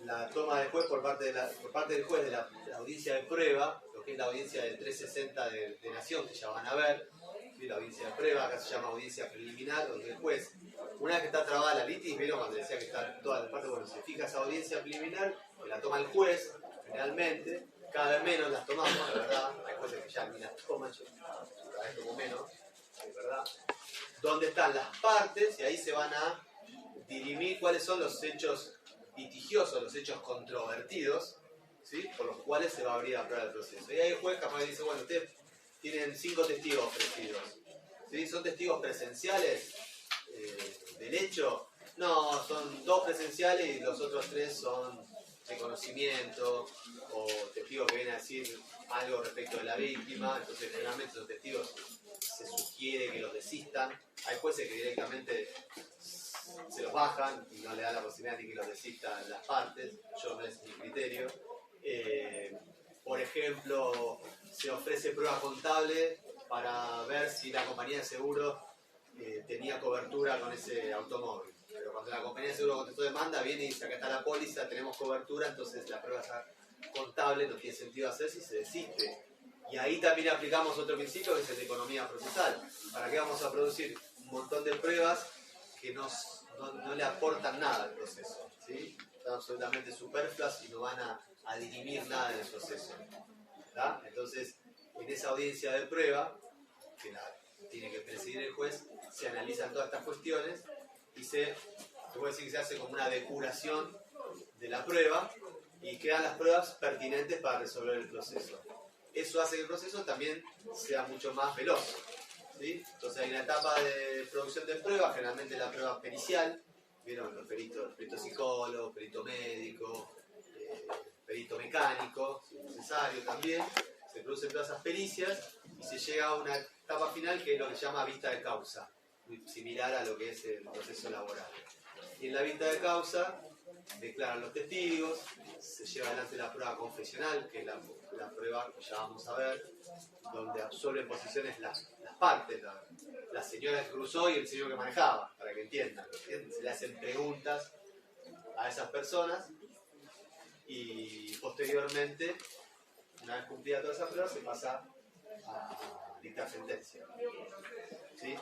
la toma del juez por parte del juez de la audiencia de prueba, lo que es la audiencia del 360 de Nación, que ya van a ver, ¿sí? La audiencia de prueba, acá se llama audiencia preliminar, donde el juez, una vez que está trabada la litis, vieron cuando decía que están todas las partes, bueno, se fija esa audiencia preliminar, que la toma el juez, generalmente, cada vez menos las tomamos, la verdad, hay jueces que ya ni las toman, yo cada vez tomo menos, de verdad, donde están las partes y ahí se van a dirimir cuáles son los hechos litigiosos, los hechos controvertidos, ¿sí? Por los cuales se va a abrir la prueba del proceso. Y ahí el juez capaz dice, bueno, ustedes tienen 5 testigos ofrecidos, ¿sí? ¿Son testigos presenciales del hecho? No, son 2 presenciales y los otros 3 son de conocimiento o testigos que vienen a decir algo respecto de la víctima, entonces generalmente esos testigos se sugiere que los desistan. Hay jueces que directamente se los bajan y no le dan la posibilidad de que los desistan las partes, yo no es mi criterio. Por ejemplo, se ofrece prueba contable para ver si la compañía de seguro tenía cobertura con ese automóvil. Pero cuando la compañía de seguro contestó demanda, viene y dice, acá está la póliza, tenemos cobertura, entonces la prueba contable no tiene sentido hacer si se desiste. Y ahí también aplicamos otro principio que es el de economía procesal. ¿Para qué vamos a producir un montón de pruebas que no le aportan nada al proceso? ¿Sí? Están absolutamente superfluas y no van a dirimir nada en el proceso. ¿Tá? Entonces, en esa audiencia de prueba, que la tiene que presidir el juez, se analizan todas estas cuestiones y se puede decir que se hace como una depuración de la prueba y quedan las pruebas pertinentes para resolver el proceso. Eso hace que el proceso también sea mucho más veloz, ¿sí? Entonces hay una etapa de producción de pruebas, generalmente la prueba pericial, vieron los peritos, perito psicólogo, perito médico, perito mecánico, si es necesario también, se producen todas esas pericias y se llega a una etapa final que es lo que se llama vista de causa, muy similar a lo que es el proceso laboral. Y en la vista de causa declaran los testigos, se lleva adelante la prueba confesional, que es la prueba que ya vamos a ver, donde absorben posiciones las partes, la señora que cruzó y el señor que manejaba, para que entiendan. Se le hacen preguntas a esas personas y posteriormente, una vez cumplida toda esa prueba, se pasa a dictar sentencia. ¿Sí?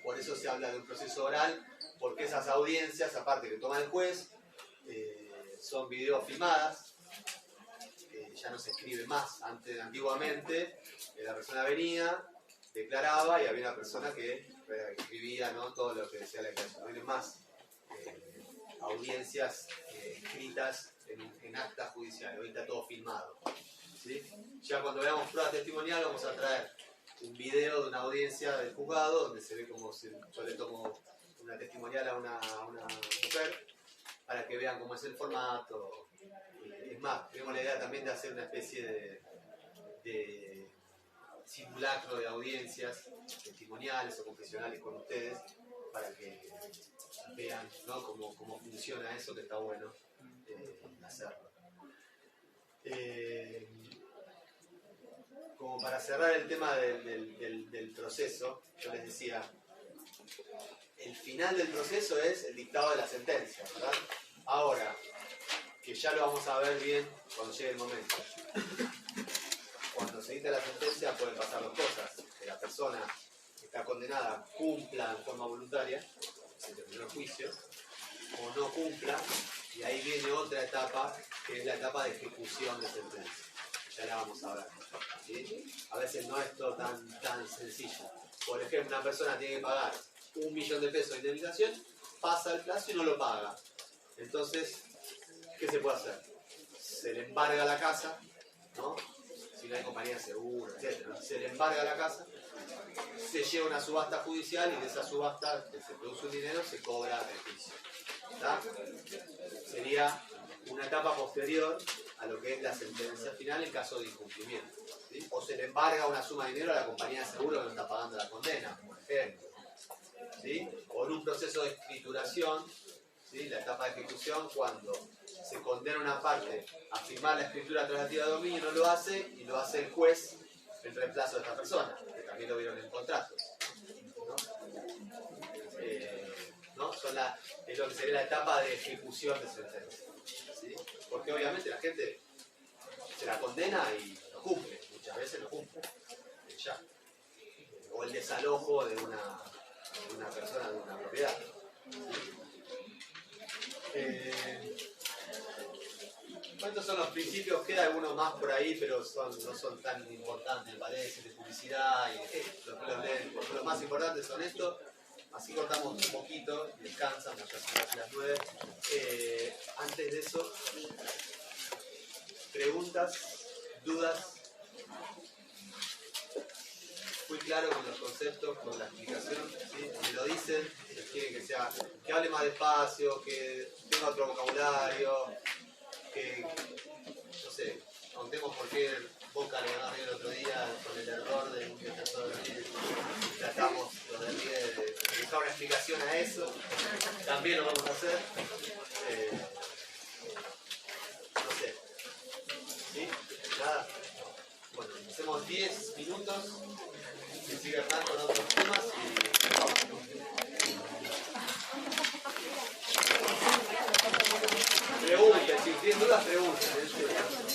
Por eso se habla de un proceso oral, porque esas audiencias, aparte que toma el juez, son videofilmadas, ya no se escribe más. Antiguamente la persona venía, declaraba y había una persona que escribía, ¿no?, todo lo que decía la declaración. No hay más audiencias escritas en actas judiciales, hoy está todo filmado, ¿sí? Ya cuando veamos pruebas testimoniales vamos a traer un video de una audiencia del juzgado donde se ve como yo le tomo una testimonial a una mujer para que vean cómo es el formato. Es más, tenemos la idea también de hacer una especie de simulacro de audiencias testimoniales o confesionales con ustedes para que vean, ¿no?, cómo funciona eso, que está bueno hacerlo. Como para cerrar el tema del proceso, yo les decía, el final del proceso es el dictado de la sentencia, ¿verdad? Ahora, que ya lo vamos a ver bien cuando llegue el momento. Cuando se dicta la sentencia pueden pasar dos cosas. Que la persona que está condenada cumpla en forma voluntaria, se terminó el juicio, o no cumpla, y ahí viene otra etapa, que es la etapa de ejecución de sentencia. Ya la vamos a ver. ¿Sí? A veces no es todo tan sencillo. Por ejemplo, una persona tiene que pagar 1 millón de pesos de indemnización, pasa el plazo y no lo paga. Entonces, ¿qué se puede hacer? Se le embarga la casa, ¿no? Si no hay compañía de seguro, etc. Se le embarga la casa, se lleva una subasta judicial y de esa subasta que se produce un dinero se cobra el juicio. ¿Está? Sería una etapa posterior a lo que es la sentencia final en caso de incumplimiento. ¿Sí? O se le embarga una suma de dinero a la compañía de seguro que no está pagando la condena, por ejemplo. ¿Sí? O en un proceso de escrituración, ¿sí? La etapa de ejecución, cuando se condena una parte a firmar la escritura traslativa de dominio, no lo hace, y lo hace el juez en reemplazo de esta persona, que también lo vieron en el contrato. ¿No? ¿No? Es lo que sería la etapa de ejecución de sentencia. ¿Sí? Porque obviamente la gente se la condena y lo cumple, muchas veces lo cumple. Ya. O el desalojo de una persona, de una propiedad. Estos son los principios, queda algunos más por ahí, pero no son tan importantes, me parece, de publicidad. Los más importantes son estos. Así cortamos un poquito y descansan, ya son casi las 9. Antes de eso, preguntas, dudas. Fui claro con los conceptos, con la explicación, ¿sí? Me lo dicen, quieren que hable más despacio, que tenga otro vocabulario, que, no sé, contemos por qué Boca le ganó el otro día con el error de un defensor de River. Tratamos los de River de buscar una explicación a eso, también lo vamos a hacer. No sé, ¿sí? Nada. Bueno, hacemos 10 minutos. Que siga Hernán con otros temas y pregunten, si tienen dudas pregunten.